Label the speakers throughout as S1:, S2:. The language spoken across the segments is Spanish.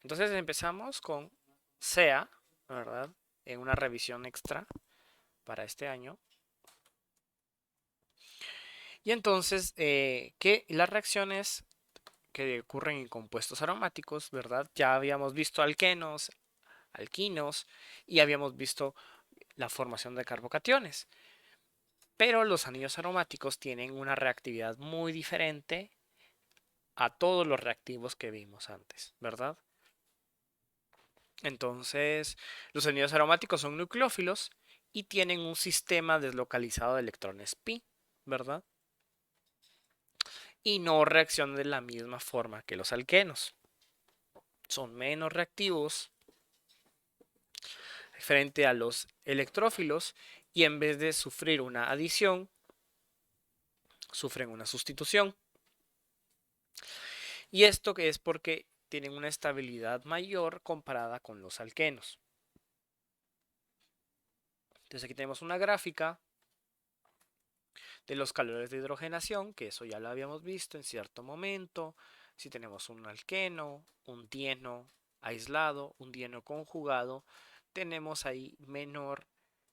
S1: Entonces empezamos con SEA, ¿verdad? En una revisión extra para este año. Y entonces, que las reacciones que ocurren en compuestos aromáticos, ¿verdad? Ya habíamos visto alquenos, alquinos y habíamos visto la formación de carbocationes. Pero los anillos aromáticos tienen una reactividad muy diferente a todos los reactivos que vimos antes, ¿verdad? Entonces, los anillos aromáticos son nucleófilos y tienen un sistema deslocalizado de electrones pi, ¿verdad? Y no reaccionan de la misma forma que los alquenos. Son menos reactivos frente a los electrófilos y en vez de sufrir una adición, sufren una sustitución. Y esto que es porque tienen una estabilidad mayor comparada con los alquenos. Entonces aquí tenemos una gráfica de los calores de hidrogenación, que eso ya lo habíamos visto en cierto momento. Si tenemos un alqueno, un dieno aislado, un dieno conjugado, tenemos ahí menor,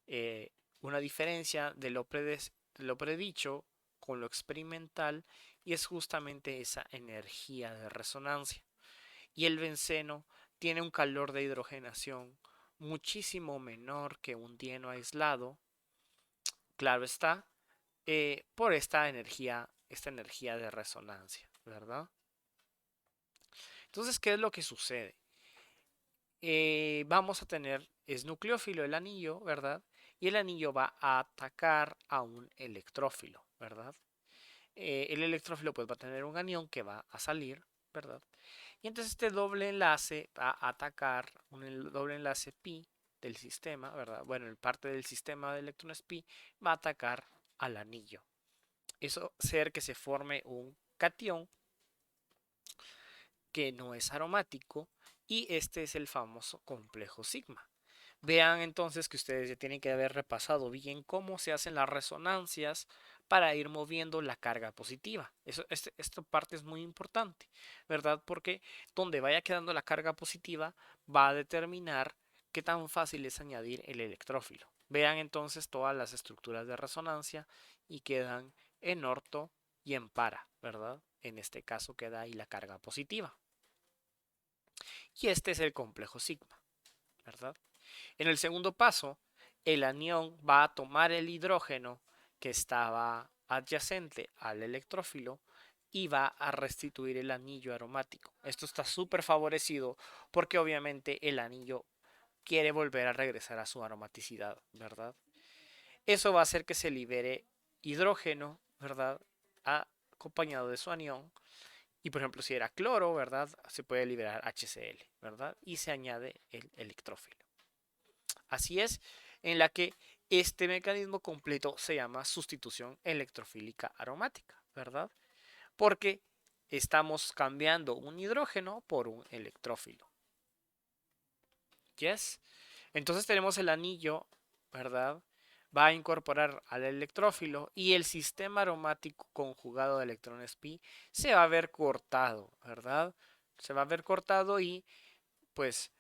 S1: eh, una diferencia de lo predicho con lo experimental, y es justamente esa energía de resonancia. Y el benceno tiene un calor de hidrogenación muchísimo menor que un dieno aislado, claro está, por esta energía de resonancia, ¿verdad? Entonces, ¿qué es lo que sucede? Vamos a tener, es nucleófilo el anillo, ¿verdad? Y el anillo va a atacar a un electrófilo, ¿verdad? El electrófilo pues va a tener un anión que va a salir, ¿verdad? Y entonces este doble enlace va a atacar un doble enlace pi del sistema, ¿verdad? Bueno, el parte del sistema de electrones pi va a atacar al anillo. Eso hacer que se forme un cation que no es aromático, y este es el famoso complejo sigma. Vean entonces que ustedes ya tienen que haber repasado bien cómo se hacen las resonancias para ir moviendo la carga positiva. Esta parte es muy importante, ¿verdad? Porque donde vaya quedando la carga positiva va a determinar qué tan fácil es añadir el electrófilo. Vean entonces todas las estructuras de resonancia y quedan en orto y en para, ¿verdad? En este caso queda ahí la carga positiva. Y este es el complejo sigma, ¿verdad? En el segundo paso, el anión va a tomar el hidrógeno que estaba adyacente al electrófilo y va a restituir el anillo aromático. Esto está súper favorecido porque obviamente el anillo quiere volver a regresar a su aromaticidad, ¿verdad? Eso va a hacer que se libere hidrógeno, ¿verdad? Acompañado de su anión. Y por ejemplo, si era cloro, ¿verdad? Se puede liberar HCl, ¿verdad? Y se añade el electrófilo. Así es, en la que este mecanismo completo se llama sustitución electrofílica aromática, ¿verdad? Porque estamos cambiando un hidrógeno por un electrófilo. ¿Yes? Entonces tenemos el anillo, ¿verdad? Va a incorporar al electrófilo y el sistema aromático conjugado de electrones pi se va a ver cortado, ¿verdad? Se va a ver cortado y pues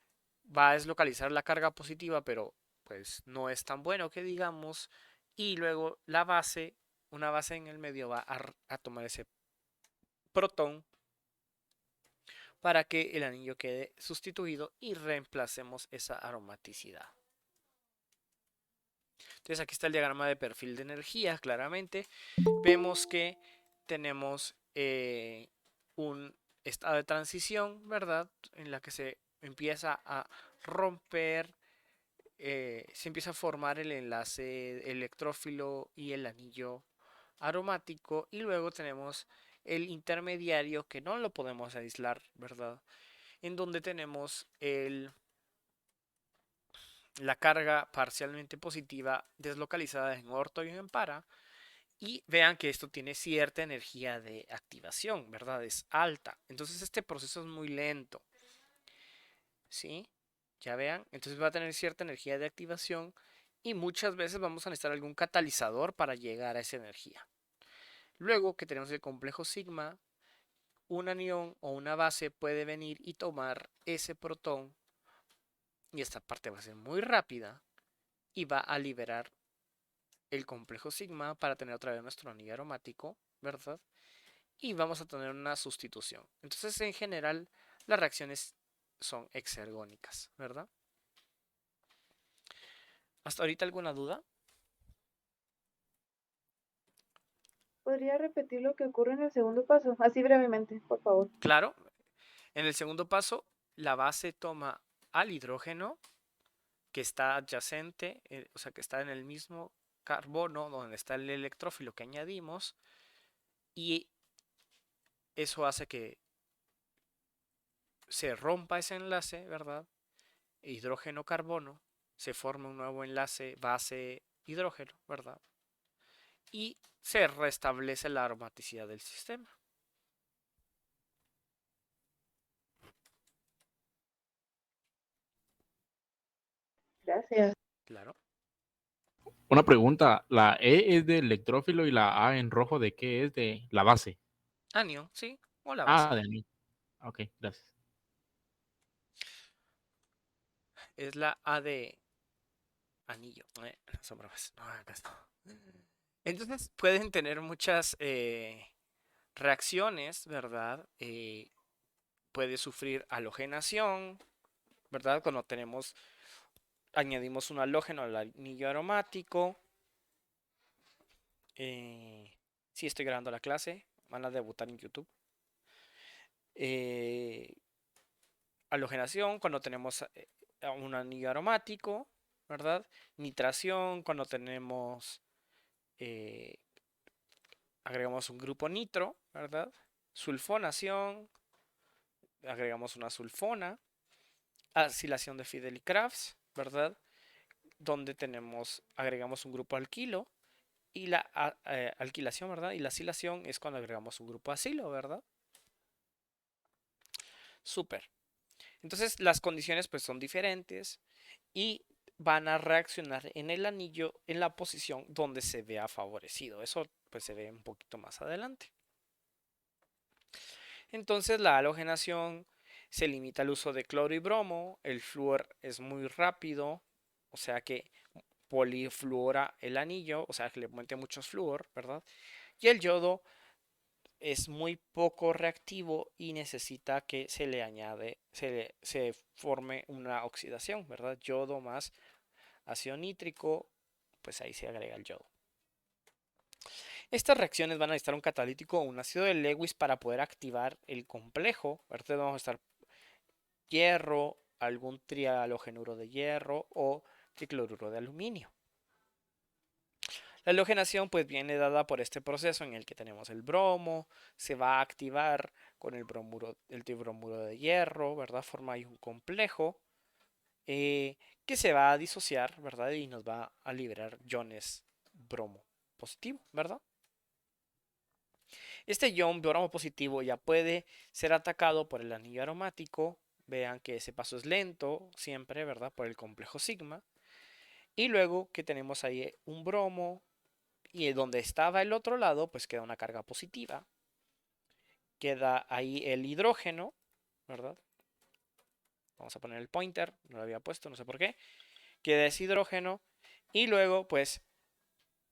S1: va a deslocalizar la carga positiva, pero pues no es tan bueno que digamos. Y luego la base, una base en el medio va a tomar ese protón para que el anillo quede sustituido y reemplacemos esa aromaticidad. Entonces aquí está el diagrama de perfil de energía, claramente. Vemos que tenemos un estado de transición, ¿verdad? En la que se empieza a romper, se empieza a formar el enlace electrófilo y el anillo aromático, y luego tenemos el intermediario que no lo podemos aislar, ¿verdad? En donde tenemos la carga parcialmente positiva deslocalizada en orto y en para, y vean que esto tiene cierta energía de activación, ¿verdad? Es alta. Entonces este proceso es muy lento, ¿sí? Ya vean, entonces va a tener cierta energía de activación y muchas veces vamos a necesitar algún catalizador para llegar a esa energía. Luego que tenemos el complejo sigma, un anión o una base puede venir y tomar ese protón, y esta parte va a ser muy rápida y va a liberar el complejo sigma para tener otra vez nuestro anillo aromático, ¿verdad? Y vamos a tener una sustitución. Entonces, en general, las reacciones son exergónicas, ¿verdad? ¿Hasta ahorita alguna duda?
S2: ¿Podría repetir lo que ocurre en el segundo paso? Así brevemente, por favor.
S1: Claro, en el segundo paso, la base toma al hidrógeno que está adyacente, o sea, que está en el mismo carbono donde está el electrófilo que añadimos, y eso hace que se rompa ese enlace, ¿verdad? Hidrógeno-carbono, se forma un nuevo enlace base-hidrógeno, ¿verdad? Y se restablece la aromaticidad del sistema.
S2: Gracias.
S1: Claro.
S3: Una pregunta, ¿la E es de electrófilo y la A en rojo de qué es? De la base.
S1: Anión, sí, o la base.
S3: Ah, de anillo. Ok, gracias.
S1: Es la A de anillo. Son bromas. No, acá está. Entonces pueden tener muchas reacciones, ¿verdad? Puede sufrir halogenación, ¿verdad? Cuando añadimos un halógeno al anillo aromático. Sí, estoy grabando la clase, van a debutar en YouTube. Eh, Halogenación cuando tenemos un anillo aromático, ¿verdad? Nitración cuando eh, agregamos un grupo nitro, ¿verdad? Sulfonación, agregamos una sulfona. Acilación de Fidel y Crafts, ¿verdad? Donde agregamos un grupo alquilo, y la alquilación, ¿verdad? Y la acilación es cuando agregamos un grupo acilo, ¿verdad? Súper. Entonces las condiciones pues son diferentes y van a reaccionar en el anillo en la posición donde se vea favorecido. Eso pues se ve un poquito más adelante. Entonces la halogenación se limita al uso de cloro y bromo. El flúor es muy rápido, o sea que polifluora el anillo, o sea que le mete mucho flúor, ¿verdad? Y el yodo es muy poco reactivo y necesita que se forme una oxidación, ¿verdad? Yodo más ácido nítrico, pues ahí se agrega el yodo. Estas reacciones van a necesitar un catalítico o un ácido de Lewis para poder activar el complejo. Ahorita vamos a estar hierro, algún trialogenuro de hierro o tricloruro de aluminio. La halogenación pues viene dada por este proceso en el que tenemos el bromo, se va a activar con el tribromuro de hierro, ¿verdad? Forma ahí un complejo que se va a disociar, ¿verdad? Y nos va a liberar iones bromo positivo, ¿verdad? Este ion bromo positivo ya puede ser atacado por el anillo aromático. Vean que ese paso es lento, siempre, ¿verdad? Por el complejo sigma. Y luego que tenemos ahí un bromo, y donde estaba el otro lado, pues queda una carga positiva. Queda ahí el hidrógeno, ¿verdad? Vamos a poner el pointer, no lo había puesto, no sé por qué. Queda ese hidrógeno y luego, pues,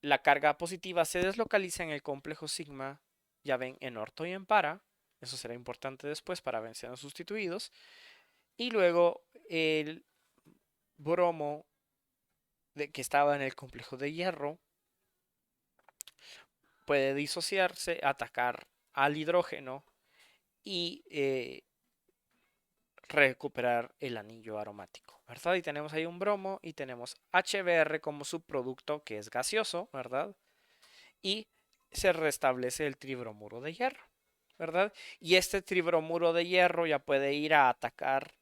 S1: la carga positiva se deslocaliza en el complejo sigma, ya ven, en orto y en para. Eso será importante después para vencer a los sustituidos. Y luego el bromo que estaba en el complejo de hierro puede disociarse, atacar al hidrógeno y recuperar el anillo aromático, ¿verdad? Y tenemos ahí un bromo y tenemos HBr como subproducto que es gaseoso, ¿verdad? Y se restablece el tribromuro de hierro, ¿verdad? Y este tribromuro de hierro ya puede ir a atacar,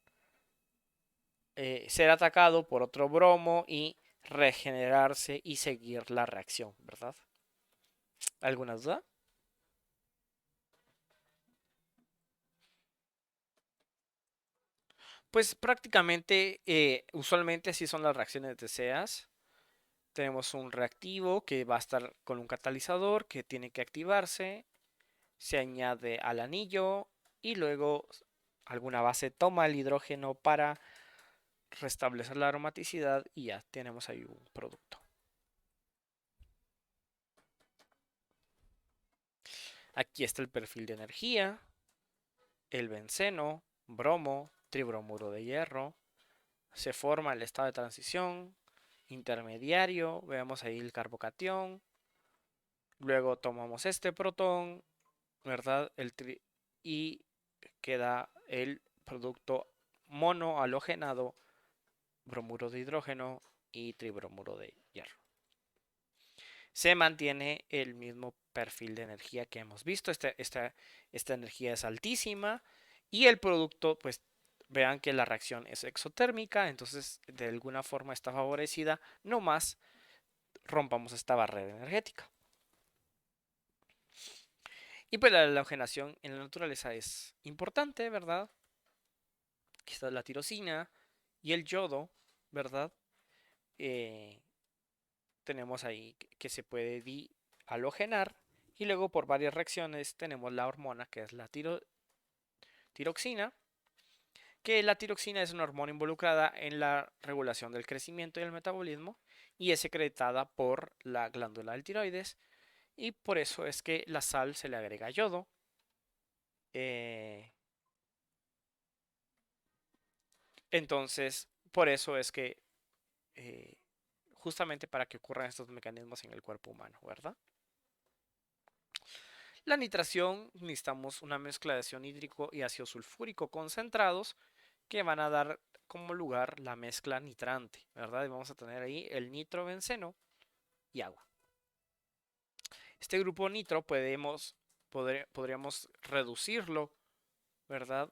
S1: ser atacado por otro bromo y regenerarse y seguir la reacción, ¿verdad? ¿Alguna duda? Pues prácticamente, usualmente así son las reacciones deseas. Tenemos un reactivo que va a estar con un catalizador que tiene que activarse. se añade al anillo y luego alguna base toma el hidrógeno para restablecer la aromaticidad y ya tenemos ahí un producto. Aquí está el perfil de energía, el benceno, bromo, tribromuro de hierro, se forma el estado de transición, intermediario, veamos ahí el carbocatión, luego tomamos este protón, ¿verdad? Y queda el producto monohalogenado, bromuro de hidrógeno y tribromuro de hierro. Se mantiene el mismo perfil de energía que hemos visto. Esta energía es altísima y el producto, pues vean que la reacción es exotérmica, entonces de alguna forma está favorecida, no más rompamos esta barrera energética. Y pues la halogenación en la naturaleza es importante, ¿verdad? Aquí está la tirosina y el yodo, ¿verdad? Tenemos ahí que se puede dihalogenar y luego por varias reacciones tenemos la hormona que es la tiroxina, que la tiroxina es una hormona involucrada en la regulación del crecimiento y el metabolismo y es secretada por la glándula del tiroides y por eso es que la sal se le agrega yodo. Entonces, por eso es que eh, justamente para que ocurran estos mecanismos en el cuerpo humano, ¿verdad? La nitración, necesitamos una mezcla de ácido nítrico y ácido sulfúrico concentrados que van a dar como lugar la mezcla nitrante, ¿verdad? Y vamos a tener ahí el nitrobenceno y agua. Este grupo nitro podríamos reducirlo, ¿verdad?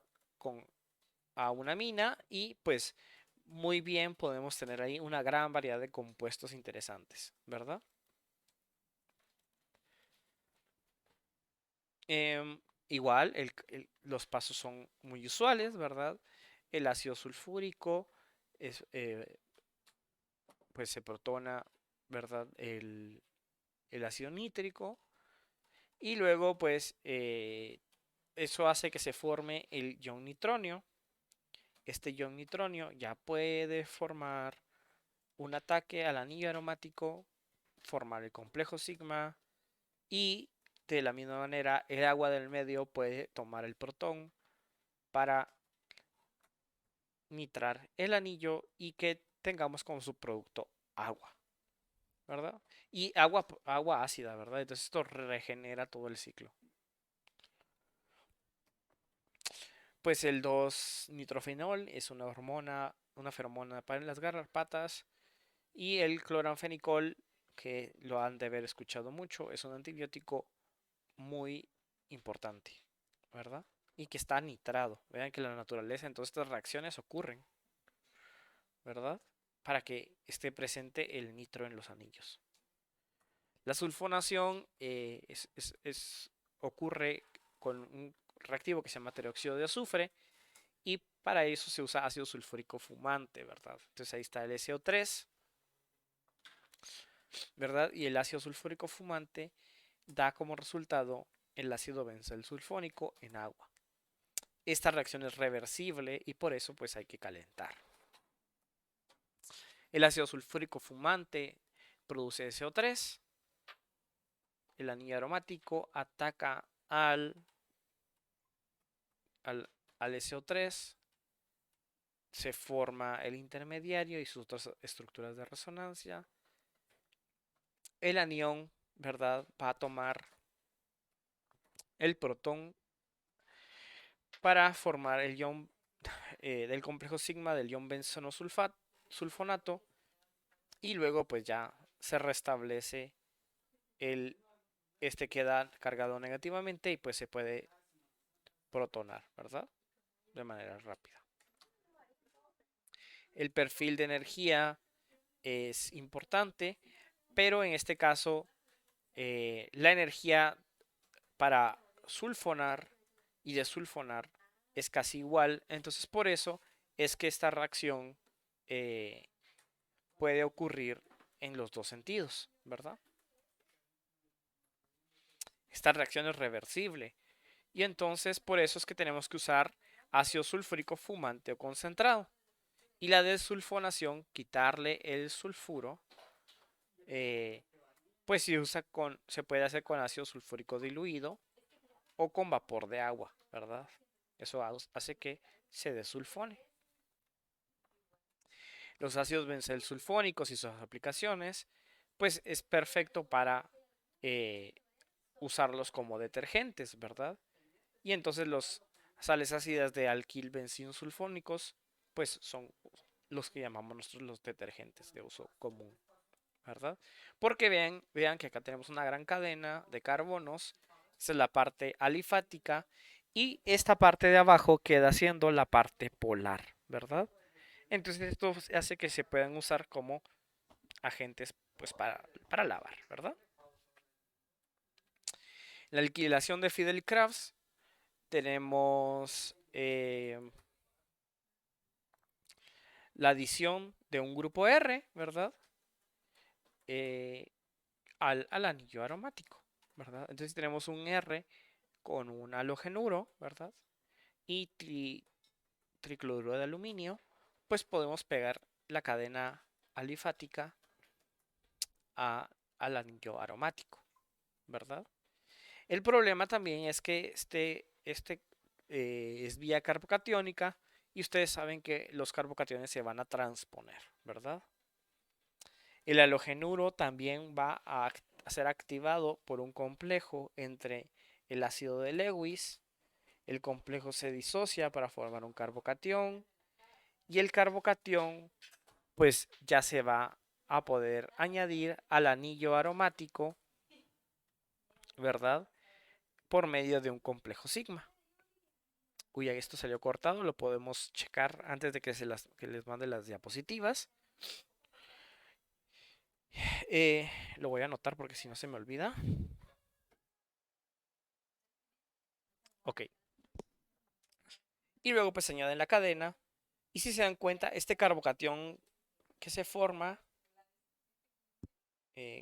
S1: A una amina y pues muy bien podemos tener ahí una gran variedad de compuestos interesantes, ¿verdad? Igual, los pasos son muy usuales, ¿verdad? El ácido sulfúrico pues se protona, ¿verdad? El ácido nítrico y luego pues eso hace que se forme el ion nitronio. Este ion nitronio ya puede formar un ataque al anillo aromático, formar el complejo sigma y de la misma manera el agua del medio puede tomar el protón para nitrar el anillo y que tengamos como subproducto agua, ¿verdad? Y agua ácida, ¿verdad? Entonces esto regenera todo el ciclo. Pues el 2-nitrofenol es una hormona, una feromona para las garrapatas. Y el cloranfenicol, que lo han de haber escuchado mucho, es un antibiótico muy importante, ¿verdad? Y que está nitrado. Vean que la naturaleza, entonces estas reacciones ocurren, ¿verdad? Para que esté presente el nitro en los anillos. La sulfonación ocurre con un reactivo que se llama peróxido de azufre y para eso se usa ácido sulfúrico fumante, ¿verdad? Entonces ahí está el SO3, ¿verdad? Y el ácido sulfúrico fumante da como resultado el ácido benzoilsulfónico en agua. Esta reacción es reversible y por eso pues hay que calentar. El ácido sulfúrico fumante produce SO3. El anillo aromático ataca al SO3. Se forma el intermediario y sus otras estructuras de resonancia. El anión, ¿verdad? Va a tomar el protón para formar el ion del complejo sigma del ion benzeno sulfonato y luego pues ya se restablece este queda cargado negativamente y pues se puede protonar, ¿verdad? De manera rápida. El perfil de energía es importante, pero en este caso la energía para sulfonar y desulfonar es casi igual, entonces por eso es que esta reacción puede ocurrir en los dos sentidos, ¿verdad? Esta reacción es reversible. Y entonces por eso es que tenemos que usar ácido sulfúrico fumante o concentrado. Y la desulfonación, quitarle el sulfuro, pues se puede hacer con ácido sulfúrico diluido o con vapor de agua, ¿verdad? Eso hace que se desulfone. Los ácidos benzoilsulfónicos y sus aplicaciones, pues es perfecto para usarlos como detergentes, ¿verdad? Y entonces los sales ácidas de alquil benzoilsulfónicos, pues son los que llamamos nosotros los detergentes de uso común, ¿verdad? Porque vean que acá tenemos una gran cadena de carbonos. Esta es la parte alifática y esta parte de abajo queda siendo la parte polar, ¿verdad? Entonces esto hace que se puedan usar como agentes pues para lavar, ¿verdad? La alquilación de Fidelkrafts tenemos la adición de un grupo R, ¿verdad? Al anillo aromático, ¿verdad? Entonces tenemos un R con un halogenuro, ¿verdad? Y tricloruro de aluminio, pues podemos pegar la cadena alifática al anillo aromático, ¿verdad? El problema también es que este es vía carbocatiónica y ustedes saben que los carbocationes se van a transponer, ¿verdad? El halogenuro también va a ser activado por un complejo entre el ácido de Lewis. El complejo se disocia para formar un carbocatión y el carbocatión pues ya se va a poder añadir al anillo aromático, ¿verdad? Por medio de un complejo sigma. Uy, esto salió cortado, lo podemos checar antes de que que les mande las diapositivas. Lo voy a anotar porque si no se me olvida. Ok. Y luego pues se añade en la cadena. Y si se dan cuenta, este carbocatión que se forma, eh,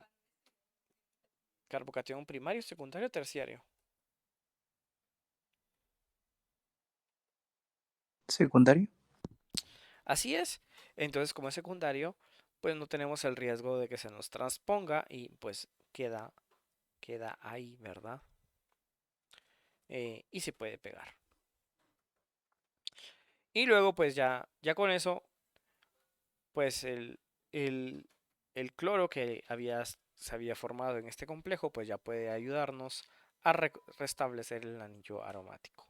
S1: carbocatión primario, secundario, terciario.
S4: Secundario.
S1: Así es. Entonces, como es secundario, pues no tenemos el riesgo de que se nos transponga y pues queda ahí, ¿verdad? Y se puede pegar. Y luego, pues ya con eso, pues el, el cloro que se había formado en este complejo, pues ya puede ayudarnos a restablecer el anillo aromático.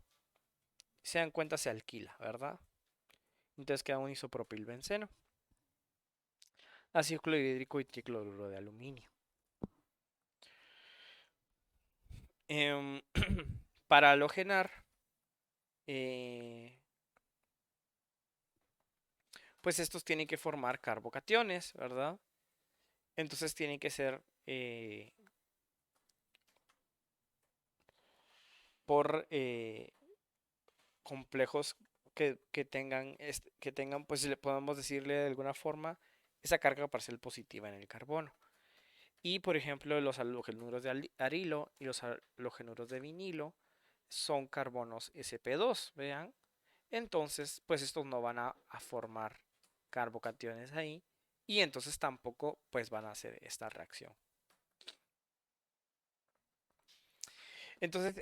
S1: Si se dan cuenta, se alquila, ¿verdad? Entonces queda un isopropilbenceno, ácido clorhídrico y tricloruro de aluminio. Para halogenar, pues estos tienen que formar carbocationes, ¿verdad? Entonces tienen que ser por complejos que tengan, pues le podemos decirle de alguna forma, esa carga parcial positiva en el carbono. Y por ejemplo, los halogenuros de arilo y los halogenuros de vinilo son carbonos sp2, vean. Entonces, pues estos no van a formar carbocationes ahí y entonces tampoco pues van a hacer esta reacción. Entonces,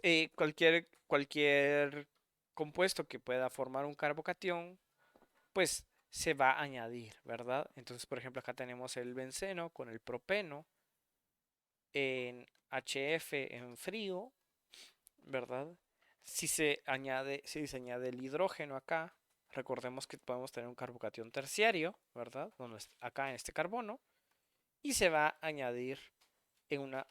S1: cualquier compuesto que pueda formar un carbocatión, pues se va a añadir, ¿verdad? Entonces, por ejemplo, acá tenemos el benceno con el propeno en HF en frío, ¿verdad? Si se añade el hidrógeno acá, recordemos que podemos tener un carbocatión terciario, ¿verdad? Acá en este carbono, y se va a añadir en una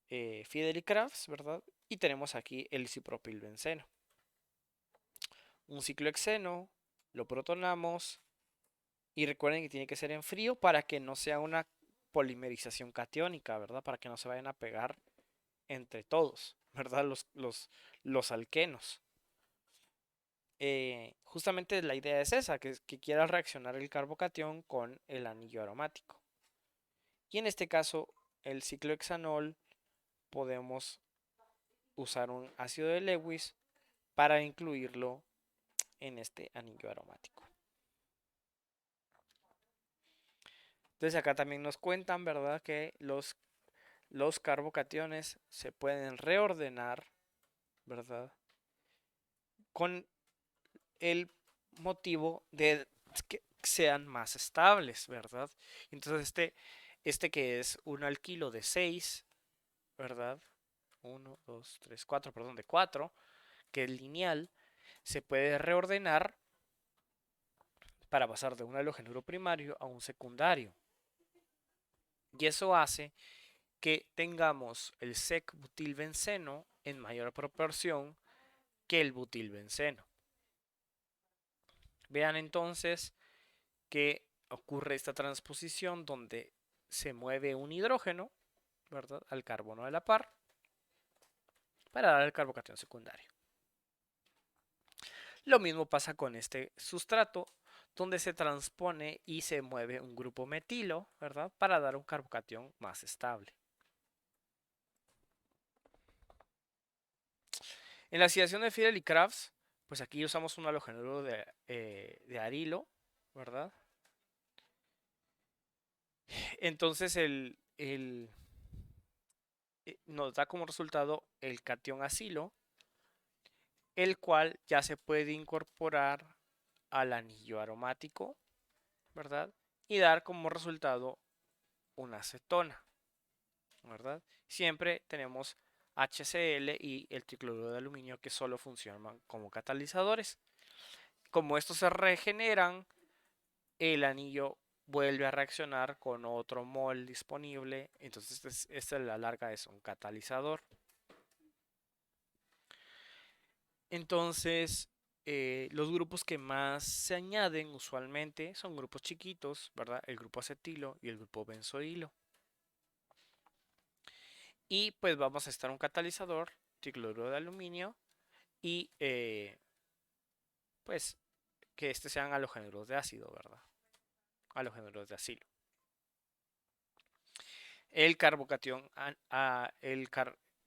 S1: Fidelkrafts, ¿verdad? Y tenemos aquí el isopropilbenceno. Un ciclohexeno, lo protonamos y recuerden que tiene que ser en frío para que no sea una polimerización catiónica, ¿verdad? Para que no se vayan a pegar entre todos, ¿verdad? Los alquenos. Justamente la idea es esa, que quiera reaccionar el carbocatión con el anillo aromático. Y en este caso, el ciclohexanol podemos usar un ácido de Lewis para incluirlo en este anillo aromático. Entonces acá también nos cuentan, ¿verdad?, que los carbocationes se pueden reordenar, ¿verdad?, con el motivo de que sean más estables, ¿verdad? Entonces este que es un alquilo de 6, ¿verdad? 1, 2, 3, 4, perdón, de 4, que es lineal, se puede reordenar para pasar de un halogenuro primario a un secundario. Y eso hace que tengamos el sec-butilbenceno en mayor proporción que el butilbenceno. Vean entonces que ocurre esta transposición donde se mueve un hidrógeno, ¿verdad?, al carbono de la par para dar el carbocatión secundario. Lo mismo pasa con este sustrato, donde se transpone y se mueve un grupo metilo, ¿verdad?, para dar un carbocatión más estable. En la oxidación de Fidel y Crafts, pues aquí usamos un halogenuro de arilo, ¿verdad? Entonces nos da como resultado el catión acilo, el cual ya se puede incorporar al anillo aromático, ¿verdad? Y dar como resultado una acetona, ¿verdad? Siempre tenemos HCl y el tricloruro de aluminio que solo funcionan como catalizadores. Como estos se regeneran, el anillo vuelve a reaccionar con otro mol disponible, entonces esta a la larga es un catalizador. Entonces, los grupos que más se añaden usualmente son grupos chiquitos, ¿verdad? El grupo acetilo y el grupo benzoilo. Y pues vamos a estar un catalizador, tricloruro de aluminio, y pues que sean halogenuros de ácido, ¿verdad? Halogenuros de acilo. El carbocatión,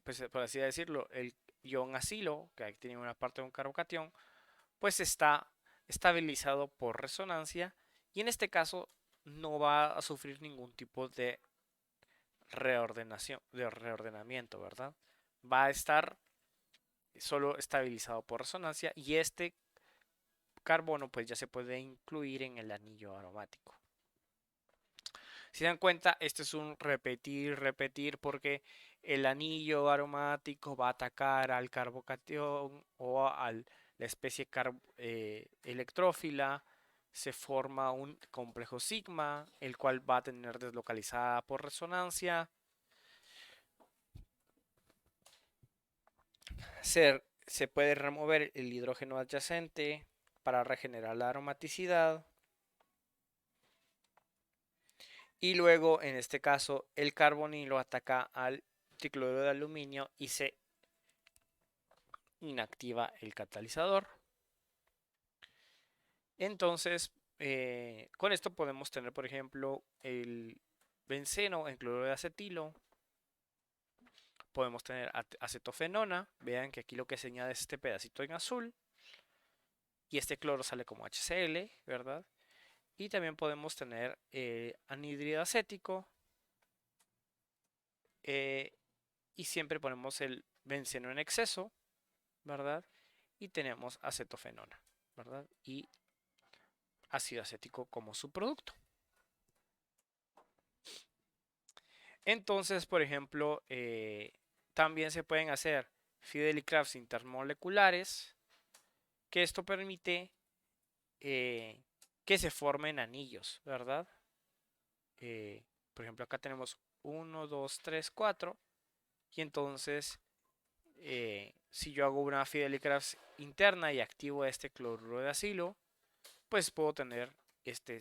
S1: pues por así decirlo, el ion acilo, que aquí tiene una parte de un carbocatión, pues está estabilizado por resonancia y en este caso no va a sufrir ningún tipo de reordenamiento, ¿verdad? Va a estar solo estabilizado por resonancia y este carbono pues ya se puede incluir en el anillo aromático. Si se dan cuenta, este es un repetir porque el anillo aromático va a atacar al carbocatión o a la especie electrófila. Se forma un complejo sigma, el cual va a tener deslocalizada por resonancia. Se puede remover el hidrógeno adyacente para regenerar la aromaticidad. Y luego, en este caso, el carbonilo ataca al tricloruro de aluminio y se inactiva el catalizador. Entonces, con esto podemos tener, por ejemplo, el benceno en cloruro de acetilo. Podemos tener acetofenona. Vean que aquí lo que se añade es este pedacito en azul. Y este cloro sale como HCl, ¿verdad? Y también podemos tener anhídrido acético. Y siempre ponemos el benceno en exceso, ¿verdad? Y tenemos acetofenona, ¿verdad? Y ácido acético como subproducto. Entonces, por ejemplo, también se pueden hacer Fidelicrafts intermoleculares, que esto permite que se formen anillos, ¿verdad? Por ejemplo, acá tenemos 1, 2, 3, 4. Y entonces, si yo hago una Fidelicrafts interna y activo este cloruro de acilo, pues puedo tener este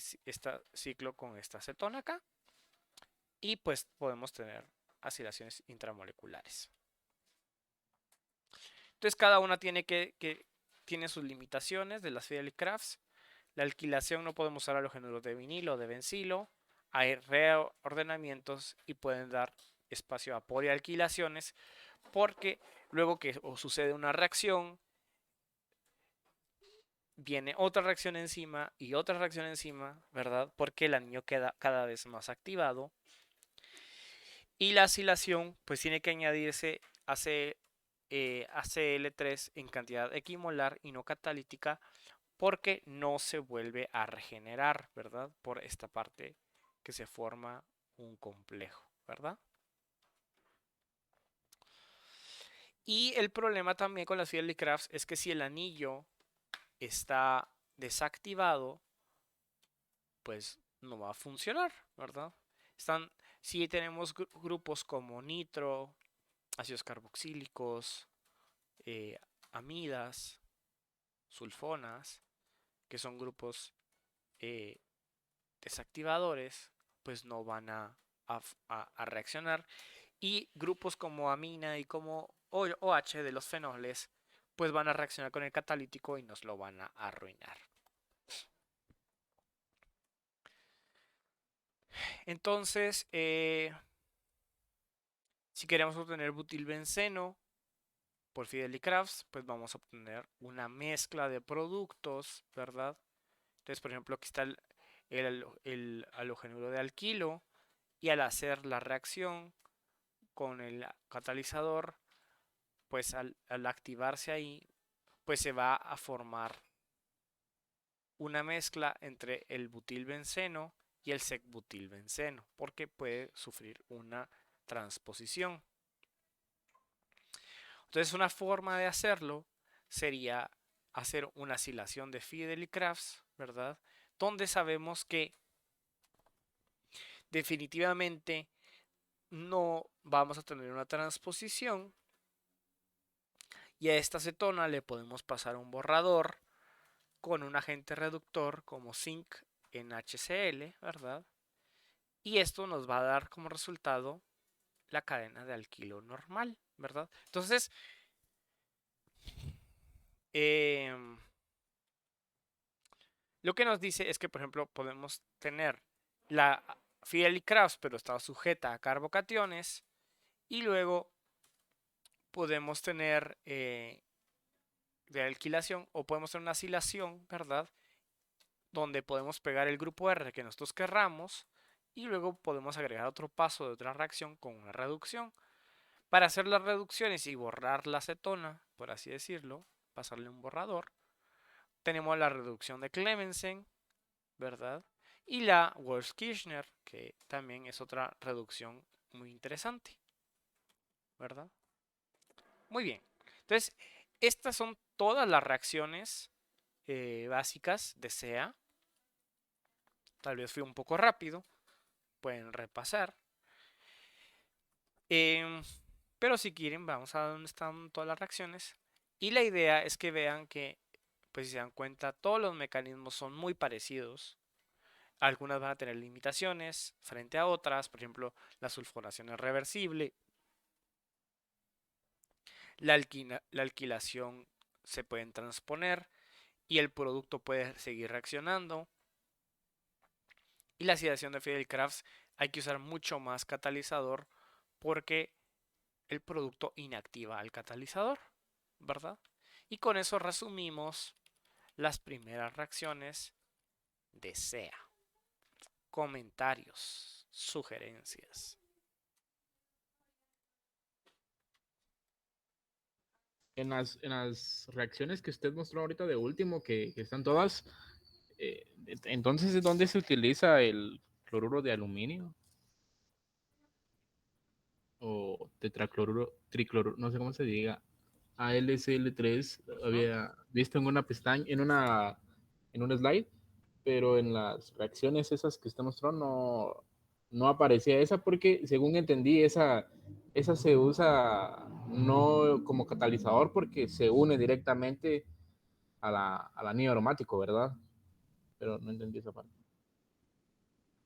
S1: ciclo con esta acetona acá. Y pues podemos tener acidaciones intramoleculares. Entonces cada una tiene tiene sus limitaciones de las Fidelicrafts. La alquilación no podemos usar halogenuros de vinilo o de bencilo. Hay reordenamientos y pueden dar espacio a polialquilaciones porque Luego que sucede una reacción, viene otra reacción encima y otra reacción encima, ¿verdad? Porque el anillo queda cada vez más activado. Y la acilación, pues tiene que añadirse ACl3 en cantidad equimolar y no catalítica porque no se vuelve a regenerar, ¿verdad? Por esta parte que se forma un complejo, ¿verdad? Y el problema también con las Fidelity Crafts es que si el anillo está desactivado, pues no va a funcionar, ¿verdad? Si tenemos grupos como nitro, ácidos carboxílicos, eh, amidas, sulfonas, que son grupos eh, desactivadores, pues no van a reaccionar. Y grupos como amina y como OH de los fenoles, pues van a reaccionar con el catalítico y nos lo van a arruinar. Entonces, si queremos obtener butilbenceno por Fidelity Crafts, pues vamos a obtener una mezcla de productos, ¿verdad? Entonces, por ejemplo, aquí está el halogenuro de alquilo y al hacer la reacción con el catalizador, pues al activarse ahí, pues se va a formar una mezcla entre el butilbenceno y el secbutilbenceno, porque puede sufrir una transposición. Entonces, una forma de hacerlo sería hacer una acilación de Fidelity Crafts, ¿verdad? Donde sabemos que definitivamente no vamos a tener una transposición y a esta acetona le podemos pasar un borrador con un agente reductor como zinc en HCl, ¿verdad? Y esto nos va a dar como resultado la cadena de alquilo normal, ¿verdad? Entonces, eh, lo que nos dice es que, por ejemplo, podemos tener la Fidelity Crafts, pero está sujeta a carbocationes, y luego podemos tener de alquilación o podemos tener una acilación, ¿verdad? Donde podemos pegar el grupo R que nosotros querramos y luego podemos agregar otro paso de otra reacción con una reducción. Para hacer las reducciones y borrar la acetona, por así decirlo, pasarle un borrador, tenemos la reducción de Clemensen, ¿verdad? Y la Wolff-Kirchner, que también es otra reducción muy interesante, ¿verdad? Muy bien. Entonces, estas son todas las reacciones básicas de SEA. Tal vez fui un poco rápido, pueden repasar. Em, pero si quieren, vamos a donde están todas las reacciones. Y la idea es que vean que, pues si se dan cuenta, todos los mecanismos son muy parecidos. Algunas van a tener limitaciones frente a otras, por ejemplo, la sulfonación es reversible, la alquilación se pueden transponer y el producto puede seguir reaccionando. Y la acidación de Fidelity-Crafts hay que usar mucho más catalizador porque el producto inactiva al catalizador, ¿verdad? Y con eso resumimos las primeras reacciones de SEA. Comentarios, sugerencias.
S3: En las reacciones que usted mostró ahorita de último, que están todas, entonces, ¿dónde se utiliza el cloruro de aluminio? O tetracloruro, tricloruro, no sé cómo se diga. AlCl3 había visto en una pestaña, en un slide, pero en las reacciones esas que usted mostró no aparecía esa porque, según entendí, esa se usa no como catalizador porque se une directamente al anillo aromático, ¿verdad? Pero no entendí esa parte.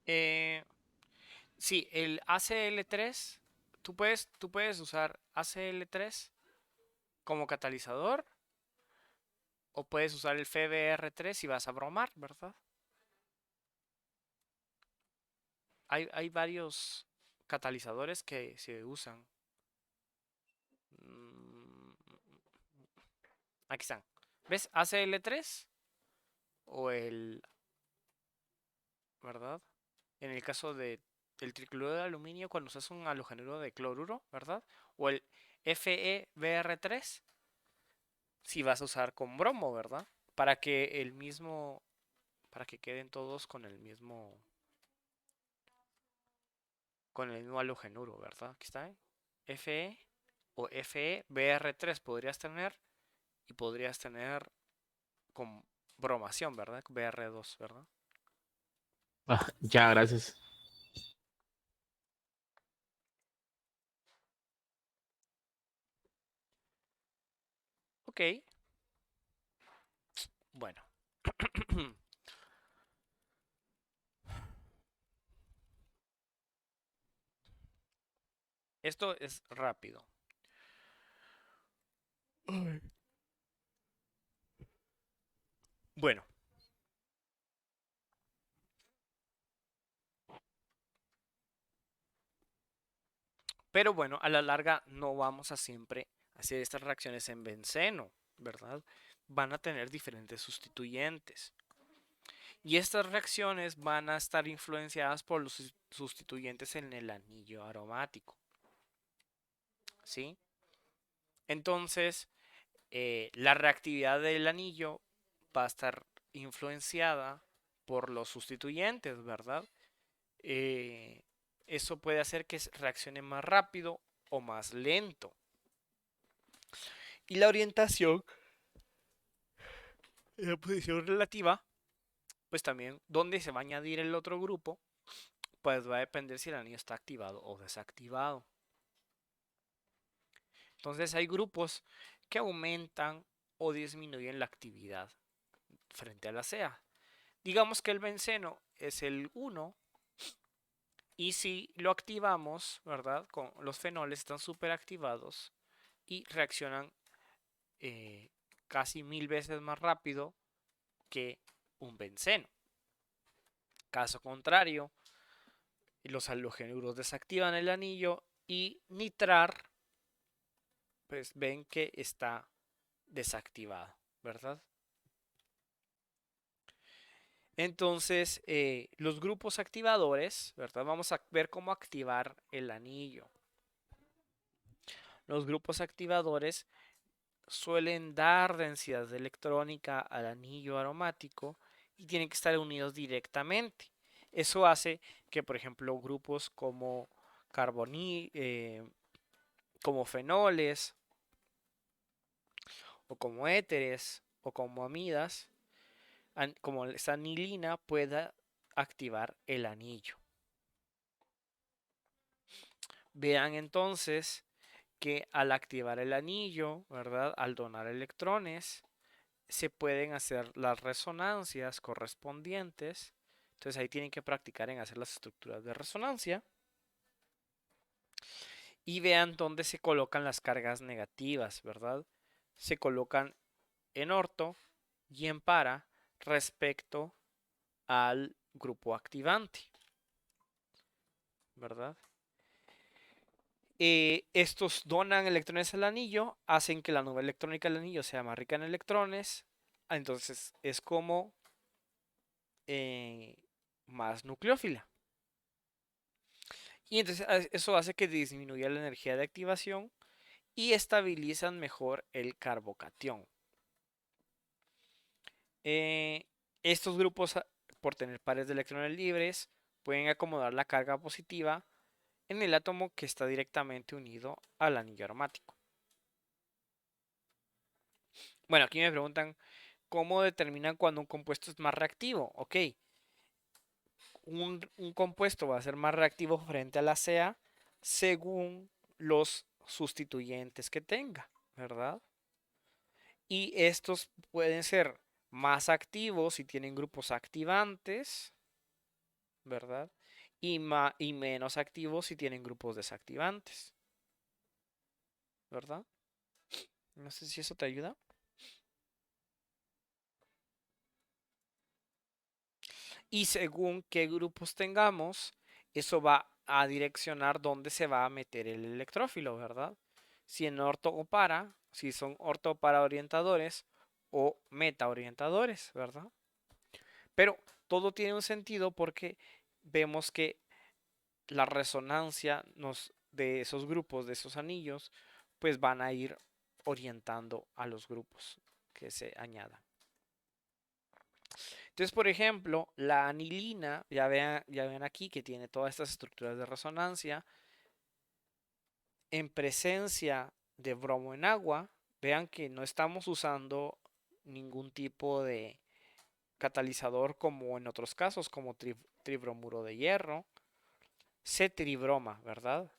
S1: Eh, sí, el ACL3, tú puedes usar ACL3 como catalizador o puedes usar el FBR3 si vas a bromar, ¿verdad? Hay varios catalizadores que se usan. Aquí están. ¿Ves? ACl3 o el, ¿verdad? En el caso de el tricloruro de aluminio cuando se hace un halogenuro de cloruro, ¿verdad? O el FeBr3 si vas a usar con bromo, ¿verdad? Para que el mismo, para que queden todos con el mismo halogenuro, ¿verdad? Aquí está, ¿eh? Fe o FeBr3 podrías tener y podrías tener con bromación, ¿verdad? Br2, ¿verdad?
S3: Ah, ya, gracias.
S1: Ok, bueno. Esto es rápido. Ay. Bueno, pero bueno, a la larga no vamos a siempre hacer estas reacciones en benceno, ¿verdad? Van a tener diferentes sustituyentes. Y estas reacciones van a estar influenciadas por los sustituyentes en el anillo aromático. ¿Sí? Entonces, la reactividad del anillo va a estar influenciada por los sustituyentes, ¿verdad? Eh, eso puede hacer que reaccione más rápido o más lento. Y la orientación, la posición relativa, pues también dónde se va a añadir el otro grupo, pues va a depender si el anillo está activado o desactivado. Entonces hay grupos que aumentan o disminuyen la actividad frente a la CEA. Digamos que el benceno es el 1 y si lo activamos, ¿verdad? Con los fenoles están súper activados y reaccionan casi 1000 veces más rápido que un benceno. Caso contrario, los halogenuros desactivan el anillo y nitrar, pues ven que está desactivado, ¿verdad? Entonces, los grupos activadores, ¿verdad? Vamos a ver cómo activar el anillo. Los grupos activadores suelen dar densidad electrónica al anillo aromático y tienen que estar unidos directamente. Eso hace que, por ejemplo, grupos como como fenoles o como éteres o como amidas, como esta anilina, pueda activar el anillo. Vean entonces que al activar el anillo, ¿verdad? Al donar electrones, se pueden hacer las resonancias correspondientes. Entonces ahí tienen que practicar en hacer las estructuras de resonancia. Y vean dónde se colocan las cargas negativas, ¿verdad? Se colocan en orto y en para respecto al grupo activante, ¿verdad? Estos donan electrones al anillo, hacen que la nube electrónica del anillo sea más rica en electrones, entonces es como más nucleófila. Y entonces eso hace que disminuya la energía de activación y estabilizan mejor el carbocatión. Estos grupos, por tener pares de electrones libres, pueden acomodar la carga positiva en el átomo que está directamente unido al anillo aromático. Bueno, aquí me preguntan cómo determinan cuando un compuesto es más reactivo. Ok, un compuesto va a ser más reactivo frente a la CA según los sustituyentes que tenga, ¿verdad? Y estos pueden ser más activos si tienen grupos activantes, ¿verdad? Y menos activos si tienen grupos desactivantes, ¿verdad? No sé si eso te ayuda. Y según qué grupos tengamos, eso va a direccionar dónde se va a meter el electrófilo, ¿verdad? Si en orto o para, si son orto para orientadores o metaorientadores, ¿verdad? Pero todo tiene un sentido porque vemos que la resonancia de esos grupos, de esos anillos, pues van a ir orientando a los grupos que se añadan. Entonces, por ejemplo, la anilina, ya ven aquí que tiene todas estas estructuras de resonancia. En presencia de bromo en agua, vean que no estamos usando ningún tipo de catalizador como en otros casos, como tribromuro de hierro. Se tribroma, ¿verdad?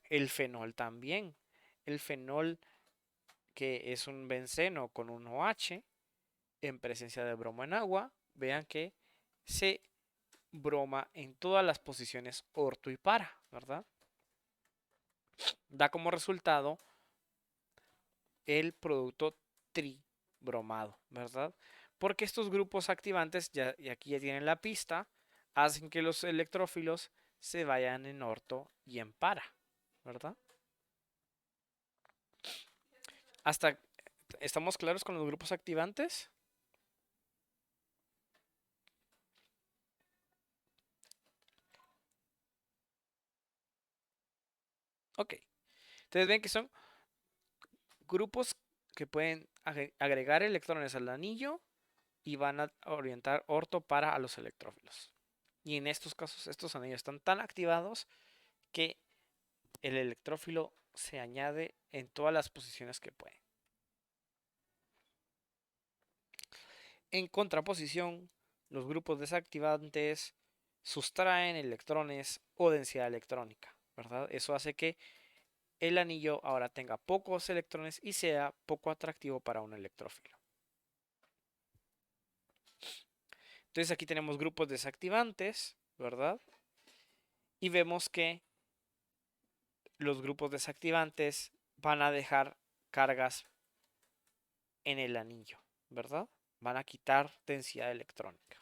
S1: El fenol también. El fenol, que es un benceno con un OH, en presencia de bromo en agua, vean que se broma en todas las posiciones orto y para, ¿verdad? Da como resultado el producto tribromado, ¿verdad? Porque estos grupos activantes, y aquí ya tienen la pista, hacen que los electrófilos se vayan en orto y en para, ¿verdad? Hasta, ¿estamos claros con los grupos activantes? Ok. Entonces ven que son grupos que pueden agregar electrones al anillo y van a orientar orto para a los electrófilos. Y en estos casos, estos anillos están tan activados que el electrófilo se añade en todas las posiciones que puede. En contraposición, los grupos desactivantes sustraen electrones o densidad electrónica, ¿verdad? Eso hace que el anillo ahora tenga pocos electrones y sea poco atractivo para un electrófilo. Entonces aquí tenemos grupos desactivantes, ¿verdad? Y vemos que los grupos desactivantes van a dejar cargas en el anillo, ¿verdad? Van a quitar densidad electrónica.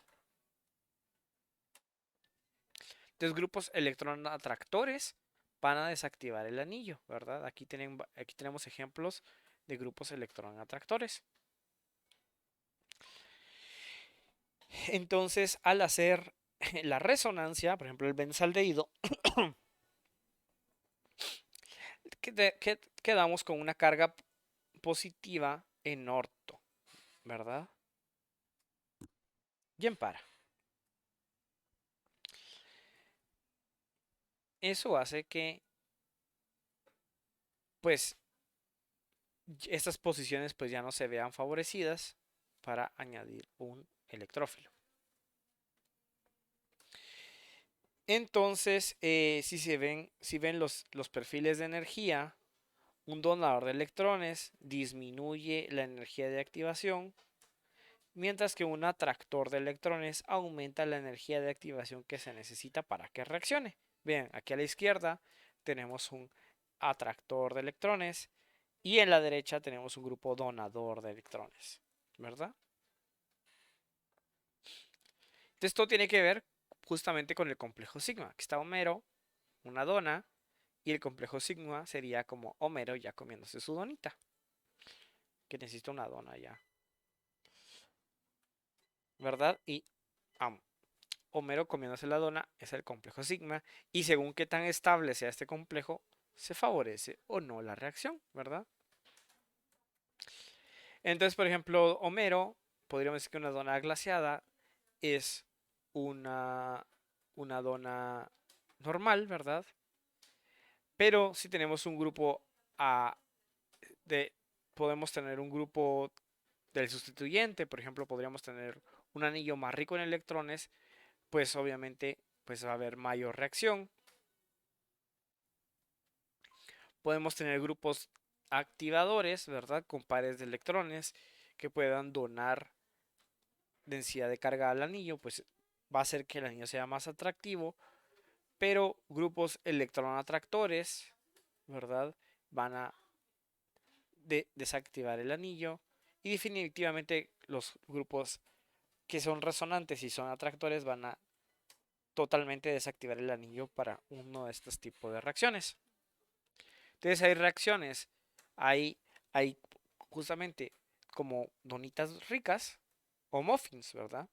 S1: Entonces grupos electronatractores van a desactivar el anillo, ¿verdad? Aquí tenemos ejemplos de grupos electronatractores. Entonces, al hacer la resonancia, por ejemplo, el benzaldehído, quedamos con una carga positiva en orto, ¿verdad? Y en para. Eso hace que, pues, estas posiciones pues ya no se vean favorecidas para añadir un electrófilo. Entonces, si ven los perfiles de energía, un donador de electrones disminuye la energía de activación, mientras que un atractor de electrones aumenta la energía de activación que se necesita para que reaccione. Vean, aquí a la izquierda tenemos un atractor de electrones y en la derecha tenemos un grupo donador de electrones, ¿verdad? Esto tiene que ver justamente con el complejo sigma. Aquí está Homero, una dona, y el complejo sigma sería como Homero ya comiéndose su donita. Que necesita una dona ya. ¿Verdad? Y Homero comiéndose la dona es el complejo sigma. Y según qué tan estable sea este complejo, se favorece o no la reacción, ¿verdad? Entonces, por ejemplo, Homero, podríamos decir que una dona glaciada es una, una dona normal, ¿verdad? Pero si tenemos un grupo A podemos tener un grupo del sustituyente, por ejemplo, podríamos tener un anillo más rico en electrones, pues obviamente pues va a haber mayor reacción. Podemos tener grupos activadores, ¿verdad? Con pares de electrones que puedan donar densidad de carga al anillo, pues va a hacer que el anillo sea más atractivo, pero grupos electronatractores, ¿verdad? Van a desactivar el anillo y definitivamente los grupos que son resonantes y son atractores van a totalmente desactivar el anillo para uno de estos tipos de reacciones. Entonces hay reacciones, hay justamente como donitas ricas o muffins, ¿verdad?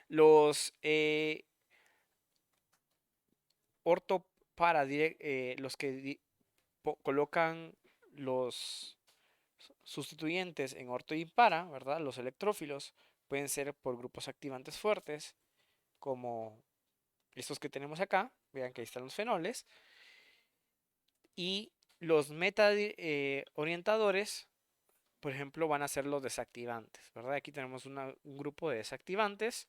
S1: Los los que colocan los sustituyentes en orto y para, ¿verdad? Los electrófilos pueden ser por grupos activantes fuertes, como estos que tenemos acá. Vean que ahí están los fenoles. Y los meta orientadores, por ejemplo, van a ser los desactivantes, ¿verdad? Aquí tenemos un grupo de desactivantes.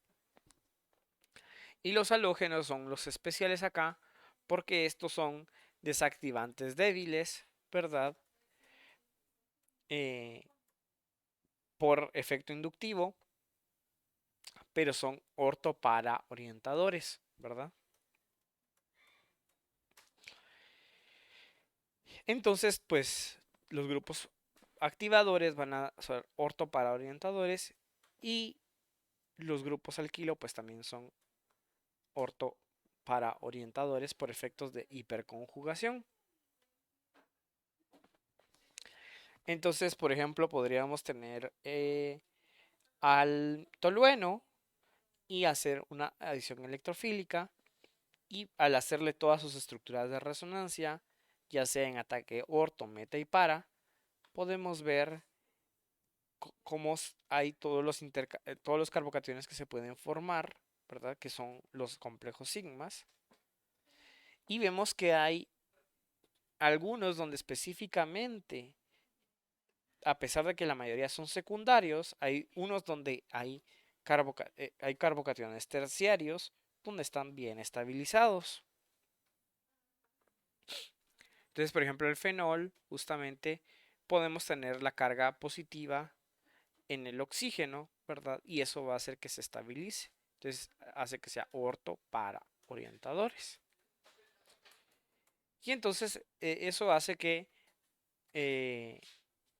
S1: Y los halógenos son los especiales acá, porque estos son desactivantes débiles, ¿verdad? Por efecto inductivo, pero son ortopara orientadores, ¿verdad? Entonces, pues los grupos activadores van a ser ortopara orientadores y los grupos alquilo pues también son ortopara orientadores por efectos de hiperconjugación. Entonces, por ejemplo, podríamos tener al tolueno y hacer una adición electrofílica, y al hacerle todas sus estructuras de resonancia, ya sea en ataque orto, meta y para, podemos ver cómo hay todos los carbocationes que se pueden formar, ¿verdad? Que son los complejos sigmas. Y vemos que hay algunos donde específicamente, a pesar de que la mayoría son secundarios, hay unos donde hay carbocationes terciarios donde están bien estabilizados. Entonces, por ejemplo, el fenol, justamente podemos tener la carga positiva en el oxígeno, ¿verdad? Y eso va a hacer que se estabilice. Entonces, hace que sea orto para orientadores. Y entonces, eso hace que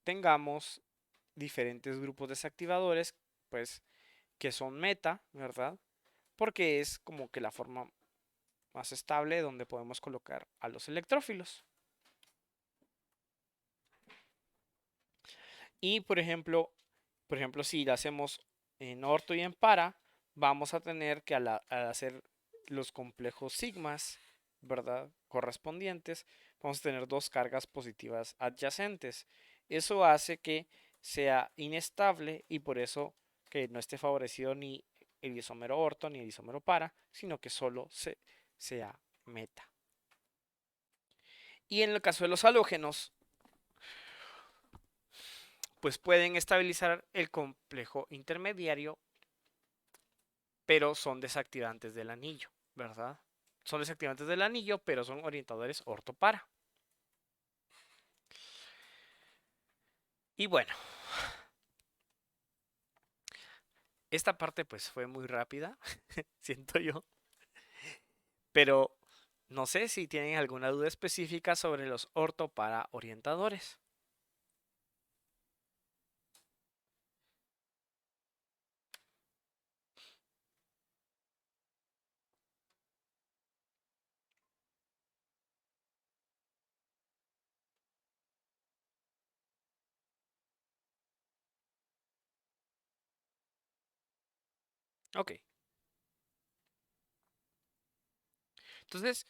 S1: tengamos diferentes grupos desactivadores, pues, que son meta, ¿verdad? Porque es como que la forma más estable donde podemos colocar a los electrófilos. Y por ejemplo, si lo hacemos en orto y en para, vamos a tener que al hacer los complejos sigmas, ¿verdad? Correspondientes, vamos a tener dos cargas positivas adyacentes. Eso hace que sea inestable y por eso que no esté favorecido ni el isómero orto ni el isómero para, sino que solo sea meta. Y en el caso de los halógenos, pues pueden estabilizar el complejo intermediario, pero son desactivantes del anillo, ¿verdad? Son desactivantes del anillo, pero son orientadores ortopara. Y bueno, esta parte pues fue muy rápida, siento yo, pero no sé si tienen alguna duda específica sobre los ortopara orientadores. Ok, entonces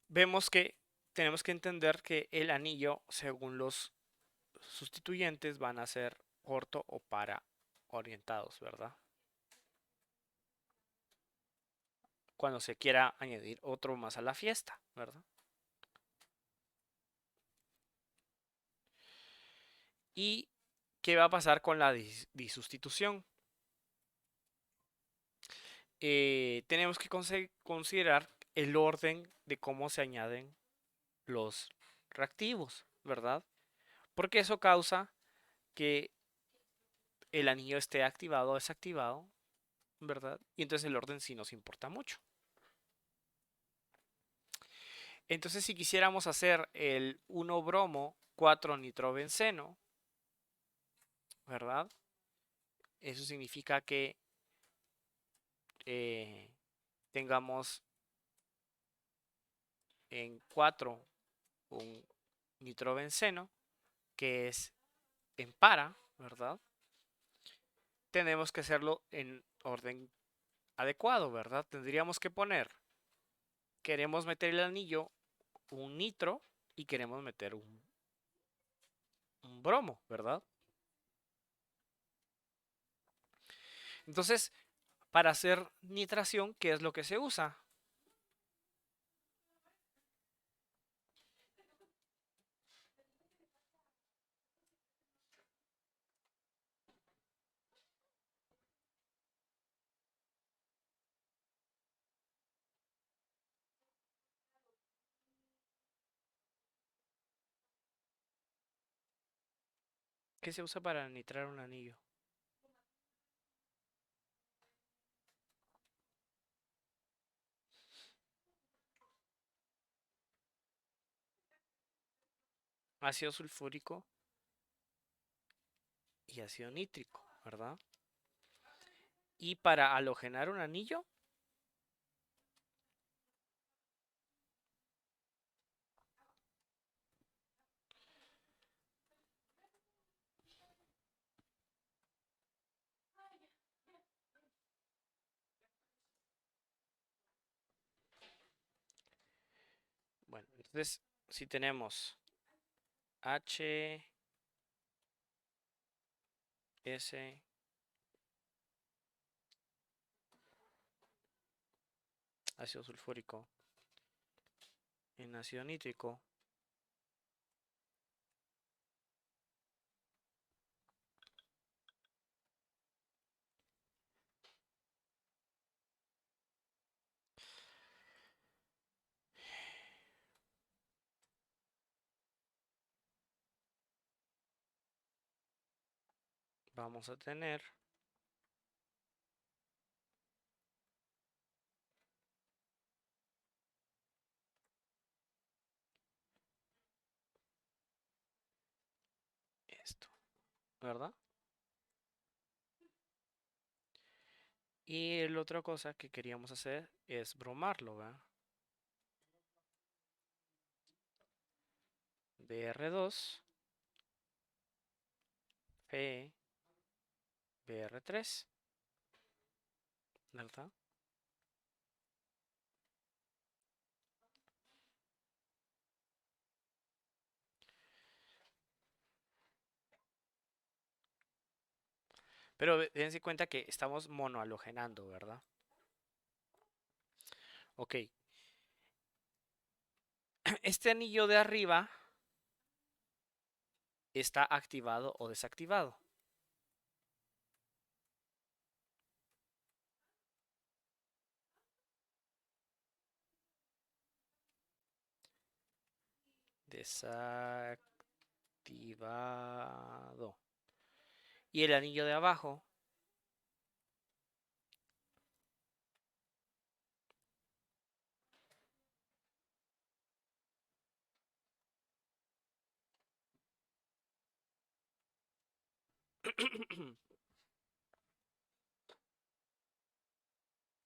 S1: vemos que tenemos que entender que el anillo, según los sustituyentes, van a ser orto o para orientados, ¿verdad? Cuando se quiera añadir otro más a la fiesta, ¿verdad? ¿Y qué va a pasar con la disustitución? Tenemos que considerar el orden de cómo se añaden los reactivos, ¿verdad? Porque eso causa que el anillo esté activado o desactivado, ¿verdad? Y entonces el orden sí nos importa mucho. Entonces, si quisiéramos hacer el 1-bromo 4-nitrobenceno, ¿verdad? Eso significa que tengamos en 4 un nitrobenceno, que es en para, ¿verdad? Tenemos que hacerlo en orden adecuado, ¿verdad? Tendríamos que poner, queremos meter el anillo, un nitro y queremos meter un bromo, ¿verdad? Entonces, para hacer nitración, ¿qué es lo que se usa? ¿Qué se usa para nitrar un anillo? Ácido sulfúrico y ácido nítrico, ¿verdad? Y para halogenar un anillo, bueno, entonces si tenemos HS, ácido sulfúrico, en ácido nítrico, vamos a tener esto, ¿verdad? Y la otra cosa que queríamos hacer es bromarlo, ¿verdad? Br2, Fe, Br3, ¿verdad? Pero dense cuenta que estamos monohalogenando, ¿verdad? Ok. Este anillo de arriba está activado o desactivado. Desactivado. Y el anillo de abajo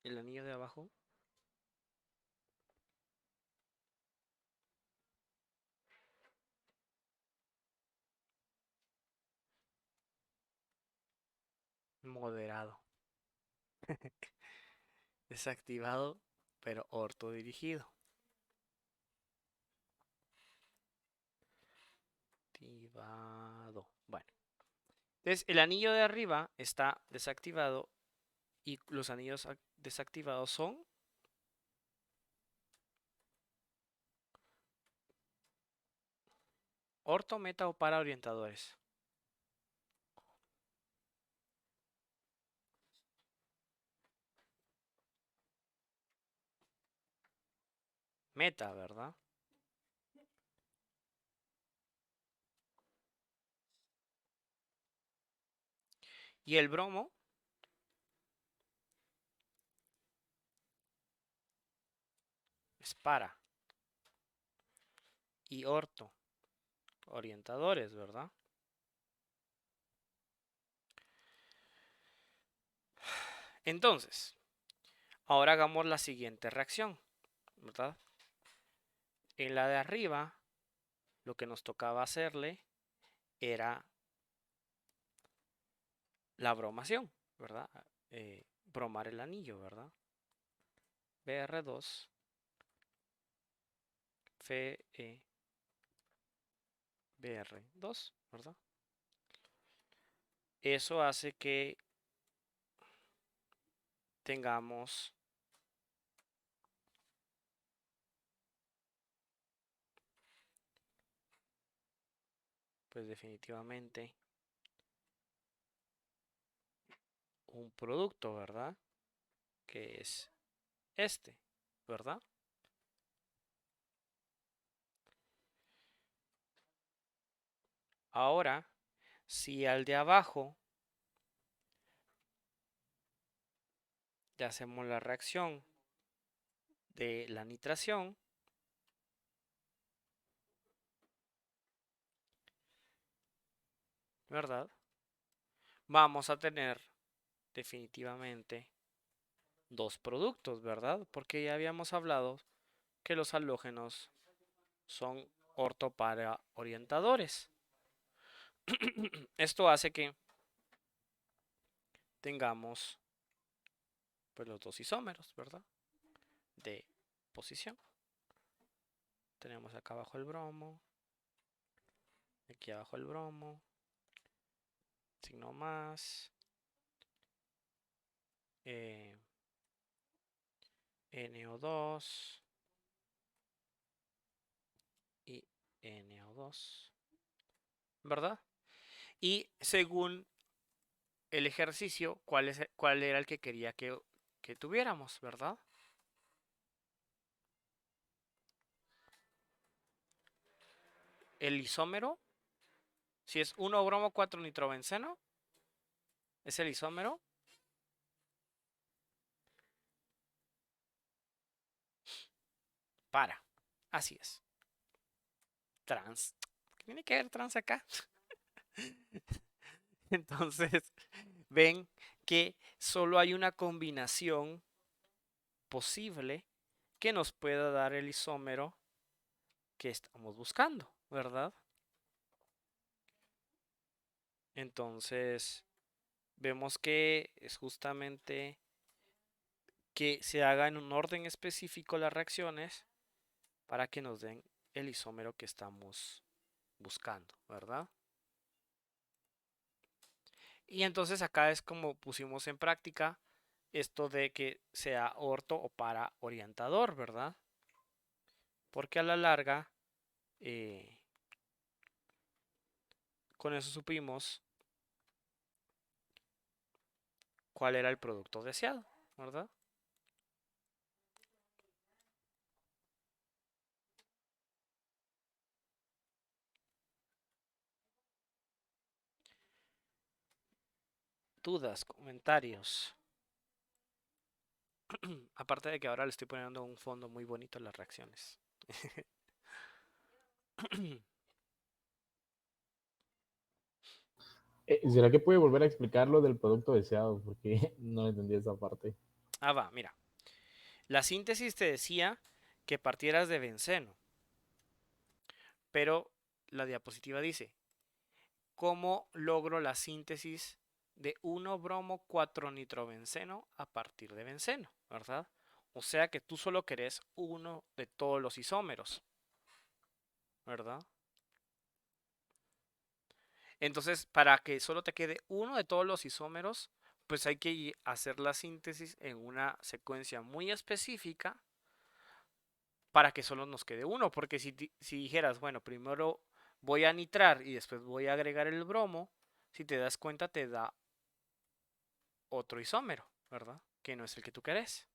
S1: el anillo de abajo moderado. Desactivado, pero ortodirigido. Activado. Bueno. Entonces, el anillo de arriba está desactivado y los anillos desactivados son orto, meta o para orientadores. Meta, ¿verdad? Y el bromo es para. Y orto, orientadores, ¿verdad? Entonces, ahora hagamos la siguiente reacción, ¿verdad? En la de arriba, lo que nos tocaba hacerle era la bromación, ¿verdad? Bromar el anillo, ¿verdad? Br2 Fe Br2, ¿verdad? Eso hace que tengamos pues definitivamente un producto, ¿verdad? Que es este, ¿verdad? Ahora, si al de abajo le hacemos la reacción de la nitración, ¿verdad? Vamos a tener definitivamente dos productos, ¿verdad? Porque ya habíamos hablado que los halógenos son ortopara orientadores. Esto hace que tengamos pues los dos isómeros, ¿verdad? De posición. Tenemos acá abajo el bromo, aquí abajo el bromo, signo más, NO2 y NO2, ¿verdad? Y según el ejercicio, cuál era el que quería que tuviéramos, ¿verdad? El isómero, si es 1 bromo 4 nitrobenceno, es el isómero. Para. Así es. Trans. ¿Qué tiene que ver trans acá? Entonces, ven que solo hay una combinación posible que nos pueda dar el isómero que estamos buscando, ¿verdad? Entonces, vemos que es justamente que se haga en un orden específico las reacciones para que nos den el isómero que estamos buscando, ¿verdad? Y entonces acá es como pusimos en práctica esto de que sea orto o para orientador, ¿verdad? Porque a la larga, eh, con eso supimos cuál era el producto deseado, ¿verdad? Dudas, comentarios. Aparte de que ahora le estoy poniendo un fondo muy bonito a las reacciones.
S3: ¿Será que puede volver a explicar lo del producto deseado? Porque no entendí esa parte.
S1: Va, mira. La síntesis te decía que partieras de benceno, pero la diapositiva dice, ¿cómo logro la síntesis de 1 bromo 4 nitrobenceno a partir de benceno? ¿Verdad? O sea que tú solo querés uno de todos los isómeros, ¿verdad? Entonces, para que solo te quede uno de todos los isómeros, pues hay que hacer la síntesis en una secuencia muy específica para que solo nos quede uno. Porque si dijeras, bueno, primero voy a nitrar y después voy a agregar el bromo, si te das cuenta te da otro isómero, ¿verdad? Que no es el que tú querés.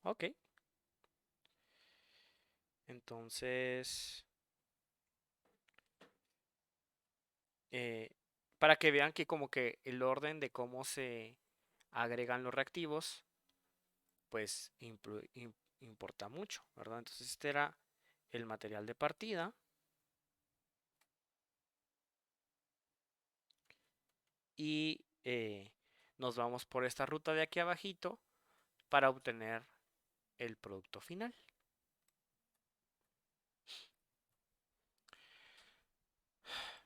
S1: Ok. Entonces, eh, para que vean que como que el orden de cómo se agregan los reactivos, pues importa mucho, ¿verdad? Entonces este era el material de partida. Y nos vamos por esta ruta de aquí abajito para obtener el producto final.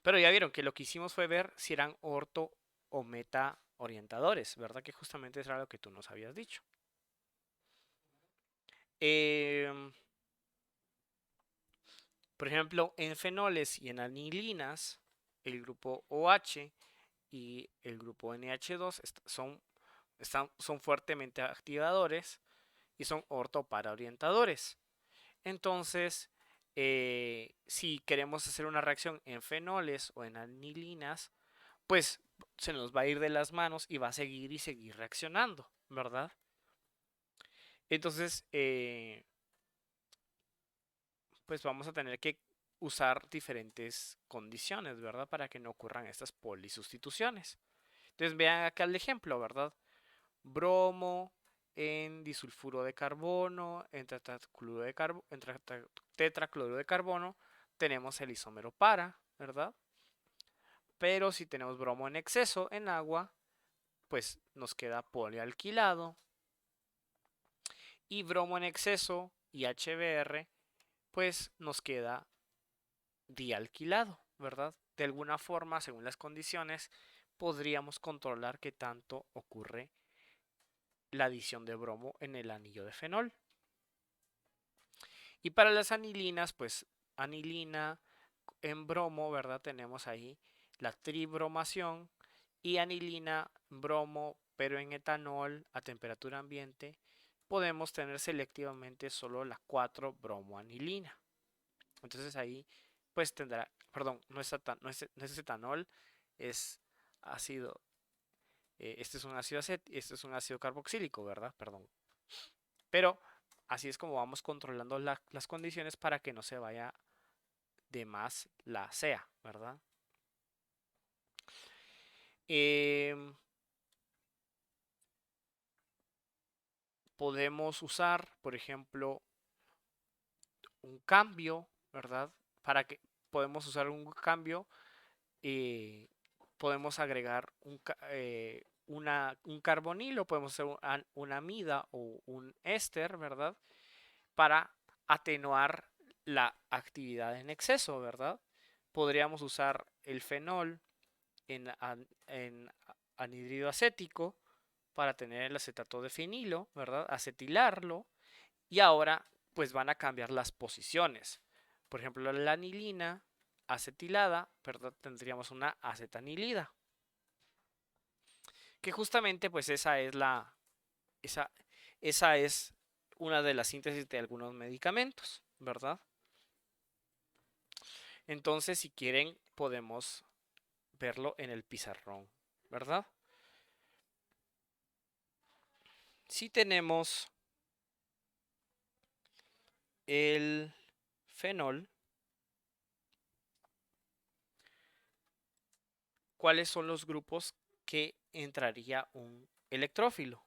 S1: Pero ya vieron que lo que hicimos fue ver si eran orto o meta orientadores, ¿verdad? Que justamente eso era lo que tú nos habías dicho. Por ejemplo, en fenoles y en anilinas, el grupo OH y el grupo NH2 son fuertemente activadores y son ortoparaorientadores. Entonces, si queremos hacer una reacción en fenoles o en anilinas, pues se nos va a ir de las manos y va a seguir y seguir reaccionando, ¿verdad? Entonces, pues vamos a tener que usar diferentes condiciones, ¿verdad? Para que no ocurran estas polisustituciones. Entonces, vean acá el ejemplo, ¿verdad? Bromo en disulfuro de carbono, en tetracloruro de carbono, tenemos el isómero para, ¿verdad? Pero si tenemos bromo en exceso en agua, pues nos queda polialquilado. Y bromo en exceso y HBr, pues nos queda dialquilado, ¿verdad? De alguna forma, según las condiciones, podríamos controlar qué tanto ocurre la adición de bromo en el anillo de fenol. Y para las anilinas, pues anilina en bromo, ¿verdad? Tenemos ahí la tribromación y anilina, bromo, pero en etanol a temperatura ambiente, podemos tener selectivamente solo la 4-bromoanilina. Entonces ahí pues tendrá, perdón, no es etanol, es ácido, este es un ácido este es un ácido carboxílico, ¿verdad? Perdón. Pero así es como vamos controlando las condiciones para que no se vaya de más la sea, ¿verdad? Podemos usar, por ejemplo, un cambio, ¿verdad? Para que podemos usar un cambio, eh, podemos agregar un carbonilo, podemos hacer una amida o un éster, ¿verdad? Para atenuar la actividad en exceso, ¿verdad? Podríamos usar el fenol en anhídrido acético para tener el acetato de fenilo, ¿verdad? Acetilarlo y ahora pues van a cambiar las posiciones. Por ejemplo, la anilina acetilada, ¿verdad? Tendríamos una acetanilida. Que justamente pues esa, esa es una de las síntesis de algunos medicamentos, ¿verdad? Entonces, si quieren, podemos verlo en el pizarrón, ¿verdad? Si tenemos el fenol, ¿cuáles son los grupos que entraría un electrófilo?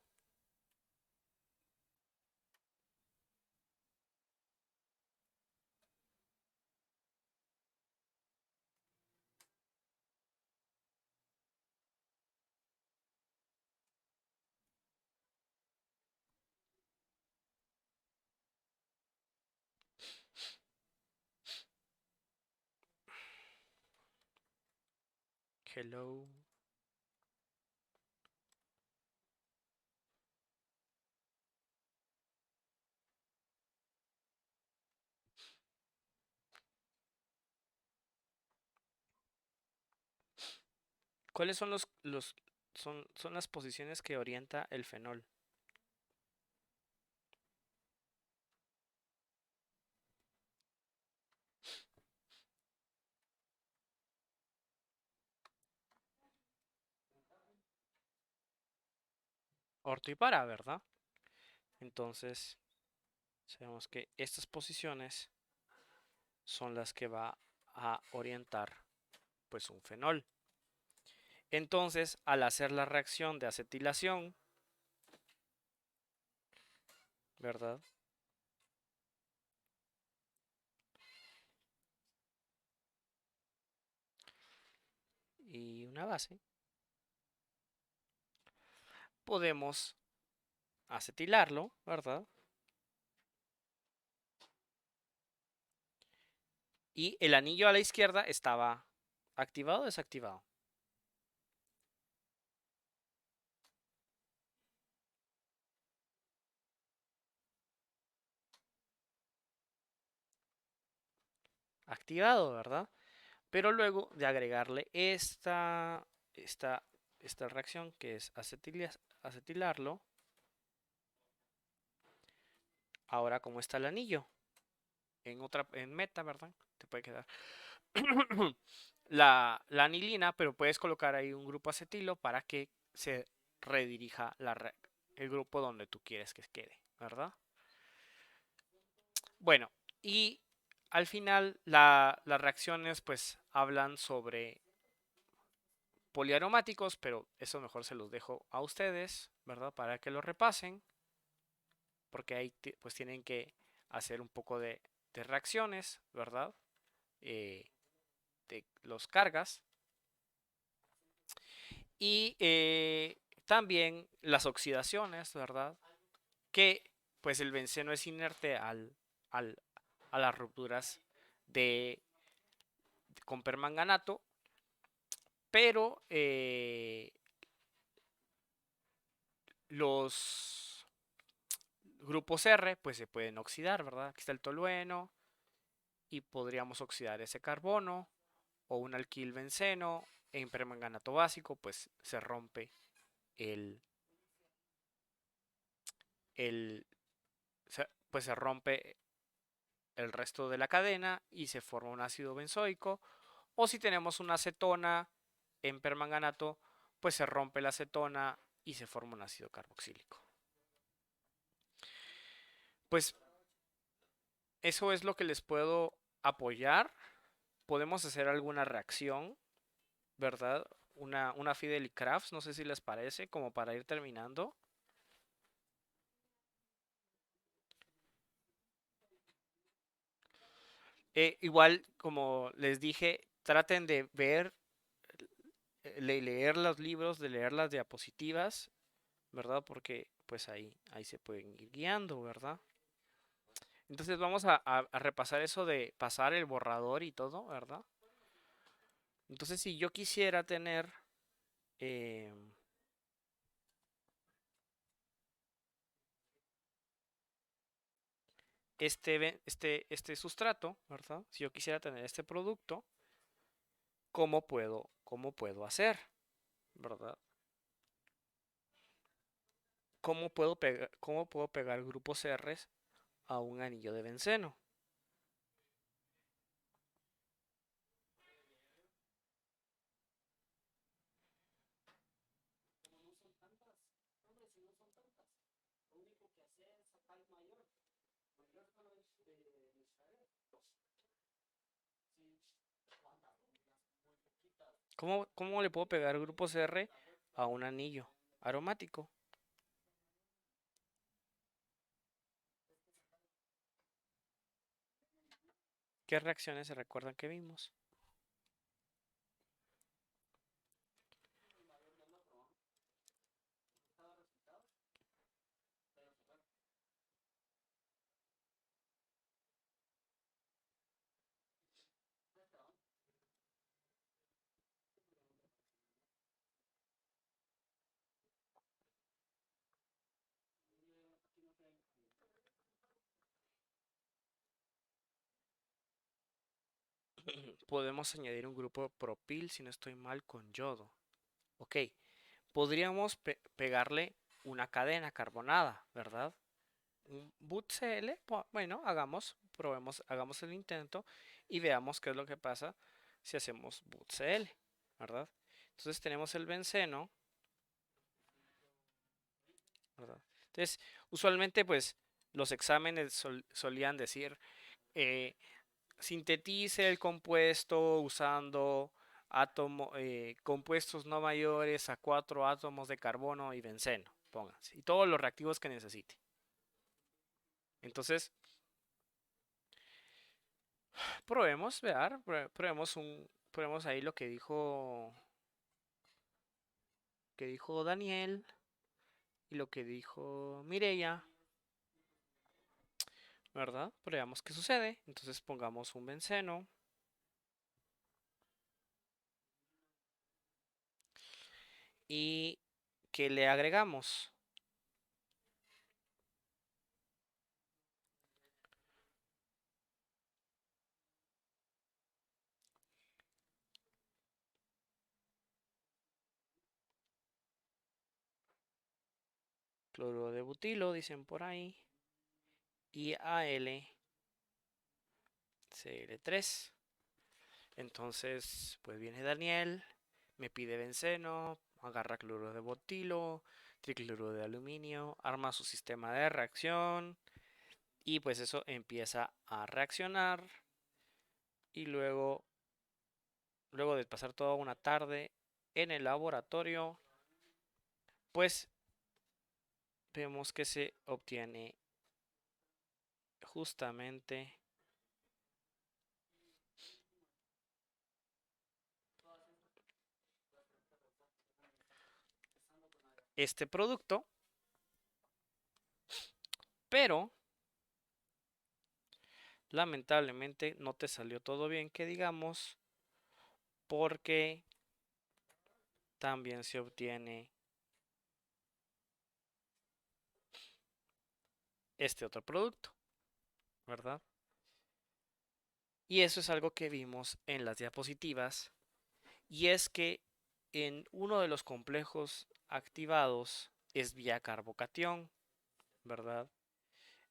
S1: Hello. ¿Cuáles son son las posiciones que orienta el fenol? Orto y para, ¿verdad? Entonces, sabemos que estas posiciones son las que va a orientar pues un fenol. Entonces, al hacer la reacción de acetilación, ¿verdad? Y una base, podemos acetilarlo, ¿verdad? Y el anillo a la izquierda estaba ¿Activado o desactivado? Activado, ¿verdad? Pero luego de agregarle esta, esta reacción que es acetilarlo, ahora como está el anillo en meta, ¿verdad? Te puede quedar la anilina, pero puedes colocar ahí un grupo acetilo para que se redirija el grupo donde tú quieres que quede, ¿verdad? Bueno, y al final las reacciones pues hablan sobre poliaromáticos, pero eso mejor se los dejo a ustedes, ¿verdad? Para que lo repasen, porque ahí pues tienen que hacer un poco de reacciones, ¿verdad? De los cargas. Y también las oxidaciones, ¿verdad? Que pues el benceno es inerte al, a las rupturas de, con permanganato, pero los grupos R pues se pueden oxidar, ¿verdad? Aquí está el tolueno y podríamos oxidar ese carbono o un alquil benceno en permanganato básico, pues se rompe el, el pues se rompe el resto de la cadena y se forma un ácido benzoico. O si tenemos una acetona en permanganato, pues se rompe la acetona y se forma un ácido carboxílico. Pues eso es lo que les puedo apoyar. Podemos hacer alguna reacción, ¿verdad? Una Fidelicrafts, no sé si les parece, como para ir terminando. Igual, como les dije, traten de ver, leer los libros, de leer las diapositivas, ¿verdad? Porque pues ahí se pueden ir guiando, ¿verdad? Entonces vamos a repasar eso de pasar el borrador y todo, ¿verdad? Entonces si yo quisiera tener eh, este sustrato, ¿verdad? Si yo quisiera tener este producto, cómo puedo hacer, ¿verdad? Cómo puedo pegar grupos R a un anillo de benceno? ¿Cómo le puedo pegar grupos R a un anillo aromático? ¿Qué reacciones se recuerdan que vimos? Podemos añadir un grupo propil, si no estoy mal, con yodo. Ok, podríamos pegarle una cadena carbonada, ¿verdad? Un ButCl, bueno, hagamos el intento y veamos qué es lo que pasa si hacemos ButCl, ¿verdad? Entonces tenemos el benceno, ¿verdad? Entonces, usualmente, pues, los exámenes solían decir, eh, sintetice el compuesto usando compuestos no mayores a 4 átomos de carbono y benceno, pónganse, y todos los reactivos que necesite. Entonces, probemos, vear, probemos ahí lo que dijo Daniel y lo que dijo Mireya, ¿verdad? Probemos qué sucede. Entonces pongamos un benceno. ¿Y qué le agregamos? Cloruro de butilo, dicen por ahí. Y AlCl3. Entonces, pues viene Daniel, me pide benceno, agarra cloruro de butilo, tricloruro de aluminio, arma su sistema de reacción y pues eso empieza a reaccionar y luego de pasar toda una tarde en el laboratorio, pues vemos que se obtiene justamente este producto, pero lamentablemente no te salió todo bien, que digamos, porque también se obtiene este otro producto, ¿verdad? Y eso es algo que vimos en las diapositivas, y es que en uno de los complejos activados es vía carbocatión, ¿verdad?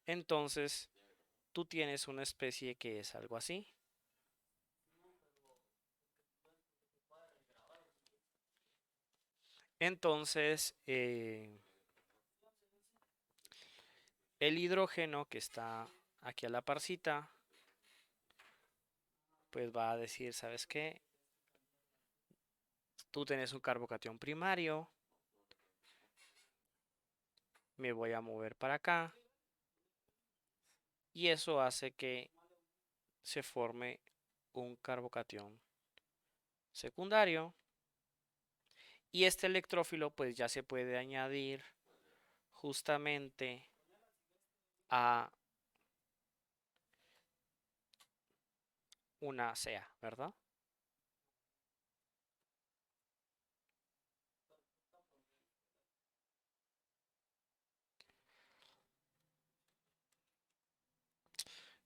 S1: Entonces, tú tienes una especie que es algo así. Entonces, el hidrógeno que está aquí a la parcita, pues va a decir, ¿sabes qué? Tú tienes un carbocatión primario, me voy a mover para acá, y eso hace que se forme un carbocatión secundario, y este electrófilo pues ya se puede añadir justamente a una CA, ¿verdad?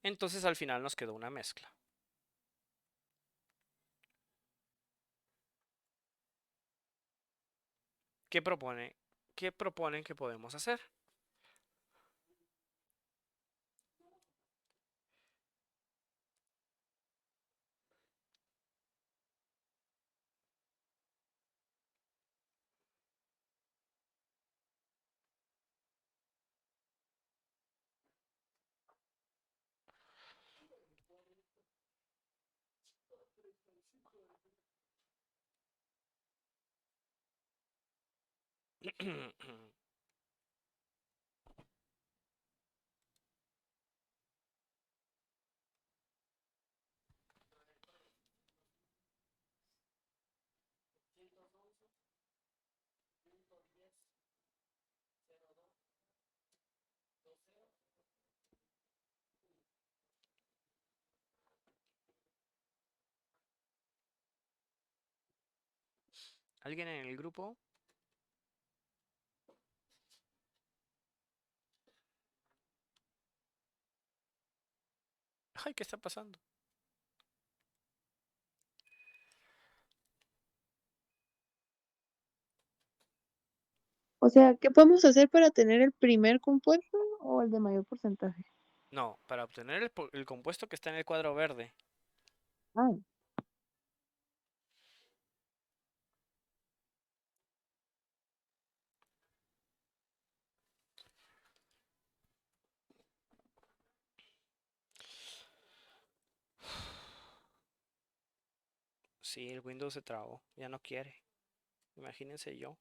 S1: Entonces al final nos quedó una mezcla. ¿Qué propone? ¿Qué proponen que podemos hacer? ¿Alguien en el grupo? Ay, ¿qué está pasando?
S2: O sea, ¿qué podemos hacer para tener el primer compuesto o el de mayor porcentaje?
S1: No, para obtener el compuesto que está en el cuadro verde,
S2: Ah,
S1: sí, el Windows se trabó, ya no quiere. Imagínense yo.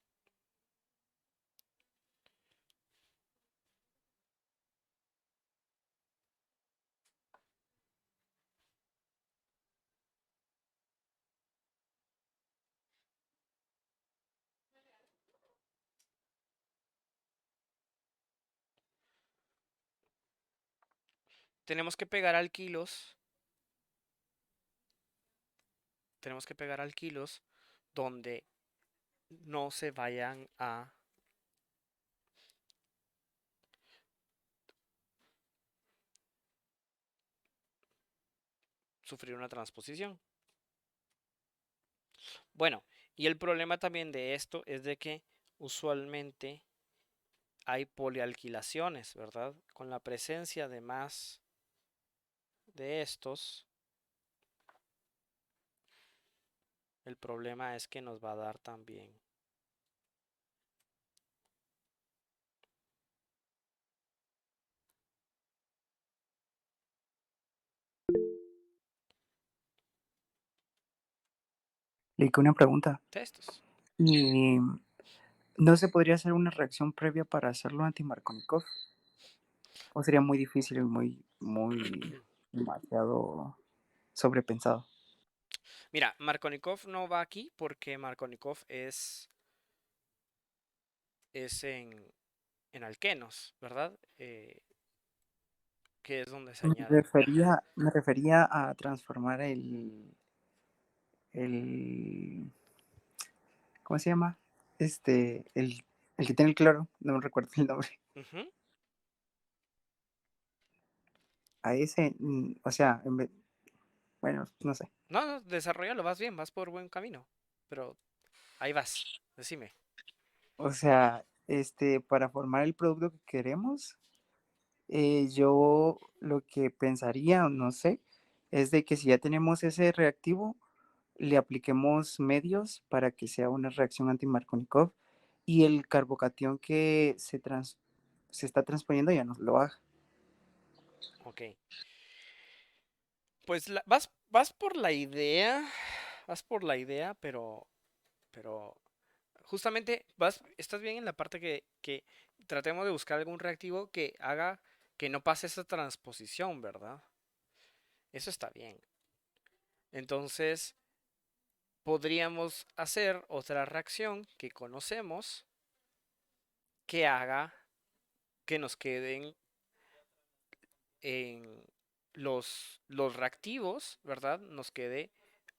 S1: Tenemos que pegar alquilos. Tenemos que pegar alquilos donde no se vayan a sufrir una transposición. Bueno, y el problema también de esto es de que usualmente hay polialquilaciones, ¿verdad? Con la presencia de más de estos, el problema es que nos va a dar también.
S4: Le una pregunta.
S1: Textos.
S4: ¿Y no se podría hacer una reacción previa para hacerlo anti-Markovnikov? ¿O sería muy difícil y muy demasiado sobrepensado?
S1: Mira, Markovnikov no va aquí porque Markovnikov es en alquenos, ¿verdad? Que es donde se añaden.
S4: Me refería a transformar el ¿cómo se llama? El que tiene el cloro, no me recuerdo el nombre.
S1: Ujú.
S4: A ese, o sea, bueno, no sé.
S1: No, no, desarrollalo, vas bien, vas por buen camino. Pero ahí vas, decime.
S4: O sea, para formar el producto que queremos, yo lo que pensaría, o no sé, es de que si ya tenemos ese reactivo, le apliquemos medios para que sea una reacción anti-Markovnikov y el carbocatión que se está transponiendo ya nos lo haga.
S1: Ok. Pues vas por la idea, pero justamente estás bien en la parte que tratemos de buscar algún reactivo que haga que no pase esa transposición, ¿verdad? Eso está bien. Entonces, podríamos hacer otra reacción que conocemos que haga que nos queden en los reactivos, ¿verdad? Nos quede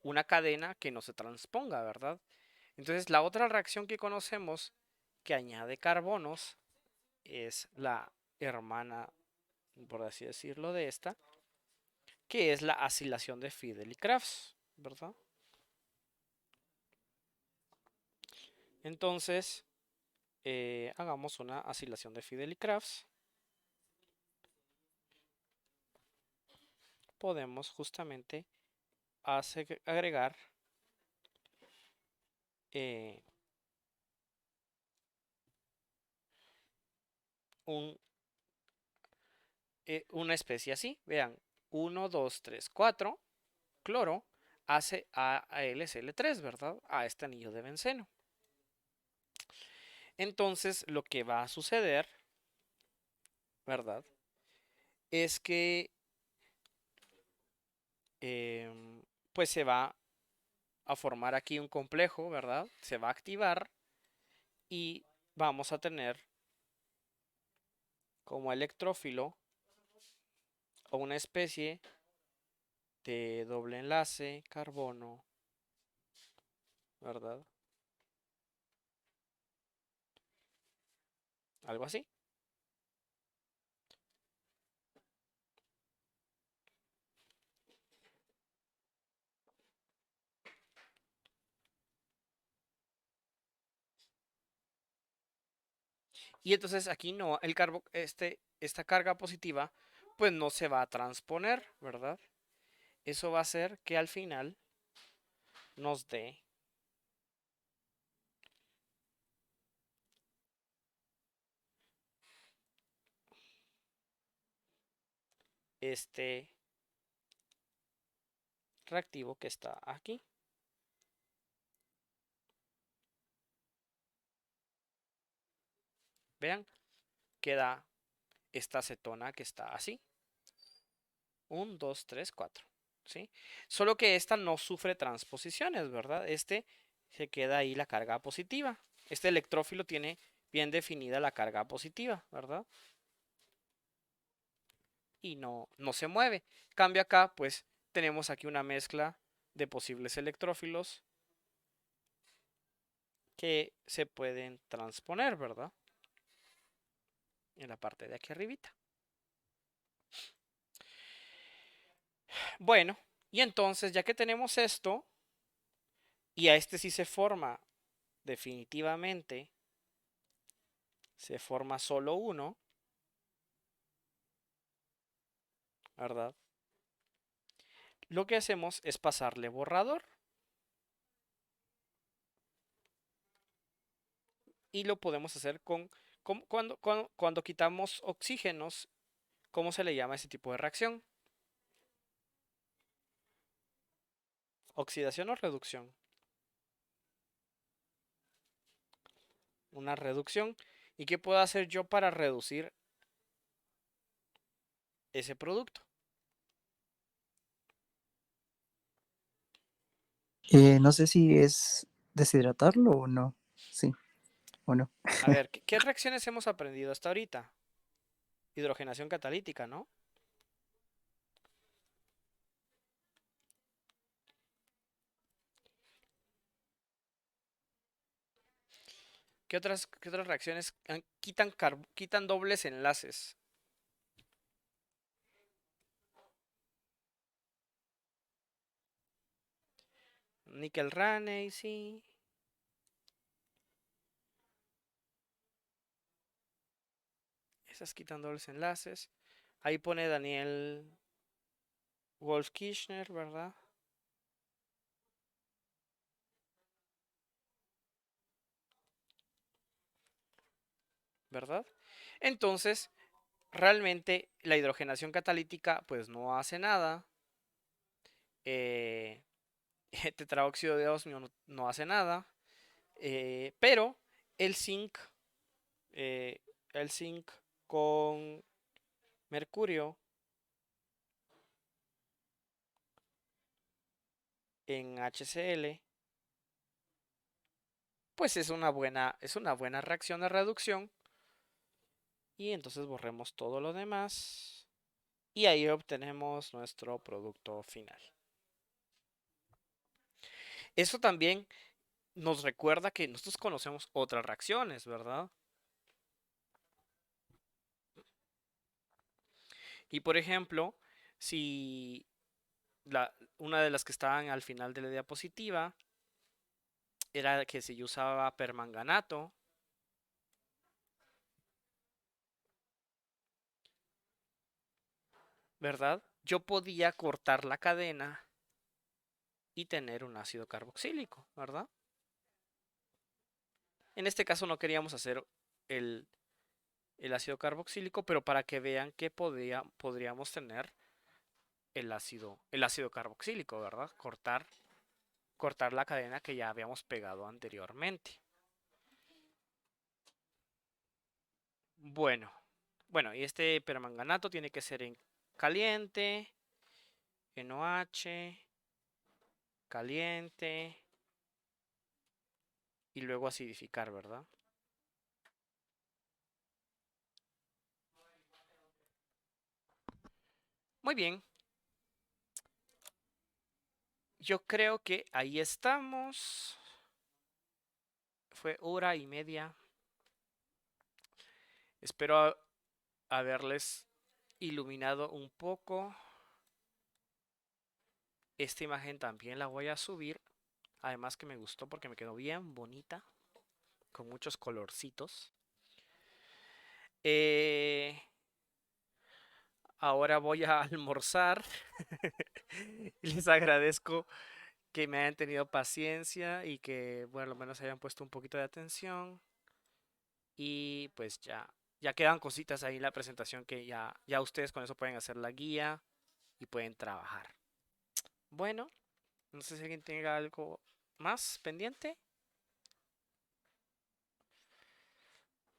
S1: una cadena que no se transponga, ¿verdad? Entonces, la otra reacción que conocemos que añade carbonos es la hermana, por así decirlo, de esta, que es la acilación de Fidel y Crafts, ¿verdad? Entonces, hagamos una acilación de Fidel y Crafts. Podemos justamente agregar eh, un, una especie así. Vean, 1, 2, 3, 4, cloro hace AlSl3, ¿verdad? A este anillo de benceno. Entonces, lo que va a suceder, ¿verdad? Es que pues se va a formar aquí un complejo, ¿verdad? Se va a activar y vamos a tener como electrófilo o una especie de doble enlace carbono, ¿verdad? Algo así. Y entonces aquí no, esta carga positiva, pues no se va a transponer, ¿verdad? Eso va a hacer que al final nos dé este reactivo que está aquí. Vean, queda esta acetona que está así. 1, 2, 3, 4. ¿Sí? Solo que esta no sufre transposiciones, ¿verdad? Se queda ahí la carga positiva. Este electrófilo tiene bien definida la carga positiva, ¿verdad? Y no se mueve. Cambio acá, pues tenemos aquí una mezcla de posibles electrófilos que se pueden transponer, ¿verdad? En la parte de aquí arribita. Bueno, y entonces ya que tenemos esto, y a este sí se forma definitivamente, se forma solo uno, ¿verdad? Lo que hacemos es pasarle borrador. Y lo podemos hacer cuando quitamos oxígenos. ¿Cómo se le llama ese tipo de reacción? ¿Oxidación o reducción? Una reducción. ¿Y qué puedo hacer yo para reducir ese producto?
S4: No sé si es deshidratarlo o no. Sí, o no.
S1: A ver, ¿qué reacciones hemos aprendido hasta ahorita? Hidrogenación catalítica, ¿no? ¿Qué otras reacciones quitan dobles enlaces? Níquel Raney, sí. Esas quitan dobles enlaces. Ahí pone Daniel Wolf-Kirchner, ¿verdad? ¿Verdad? Entonces, realmente la hidrogenación catalítica pues no hace nada. Eh, tetraóxido de osmio no hace nada. Pero el zinc, eh, el zinc con mercurio en HCl, pues es una buena reacción de reducción. Y entonces borremos todo lo demás. Y ahí obtenemos nuestro producto final. Eso también nos recuerda que nosotros conocemos otras reacciones, ¿verdad? Y por ejemplo, si una de las que estaban al final de la diapositiva era que se usaba permanganato, ¿verdad? Yo podía cortar la cadena y tener un ácido carboxílico, ¿verdad? En este caso no queríamos hacer el, el ácido carboxílico, pero para que vean que podríamos tener el ácido carboxílico, ¿verdad? Cortar la cadena que ya habíamos pegado anteriormente. Bueno, y este permanganato tiene que ser en caliente, NOH, caliente y luego acidificar, ¿verdad? Muy bien. Yo creo que ahí estamos. Fue 1 hora y media. Espero haberles iluminado un poco. Esta imagen también la voy a subir. Además que me gustó porque me quedó bien bonita. Con muchos colorcitos. Ahora voy a almorzar. Les agradezco que me hayan tenido paciencia y que, bueno, al menos hayan puesto un poquito de atención. Y pues ya quedan cositas ahí en la presentación que ya ustedes con eso pueden hacer la guía y pueden trabajar. Bueno, no sé si alguien tenga algo más pendiente.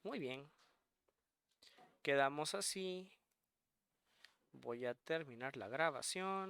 S1: Muy bien. Quedamos así. Voy a terminar la grabación.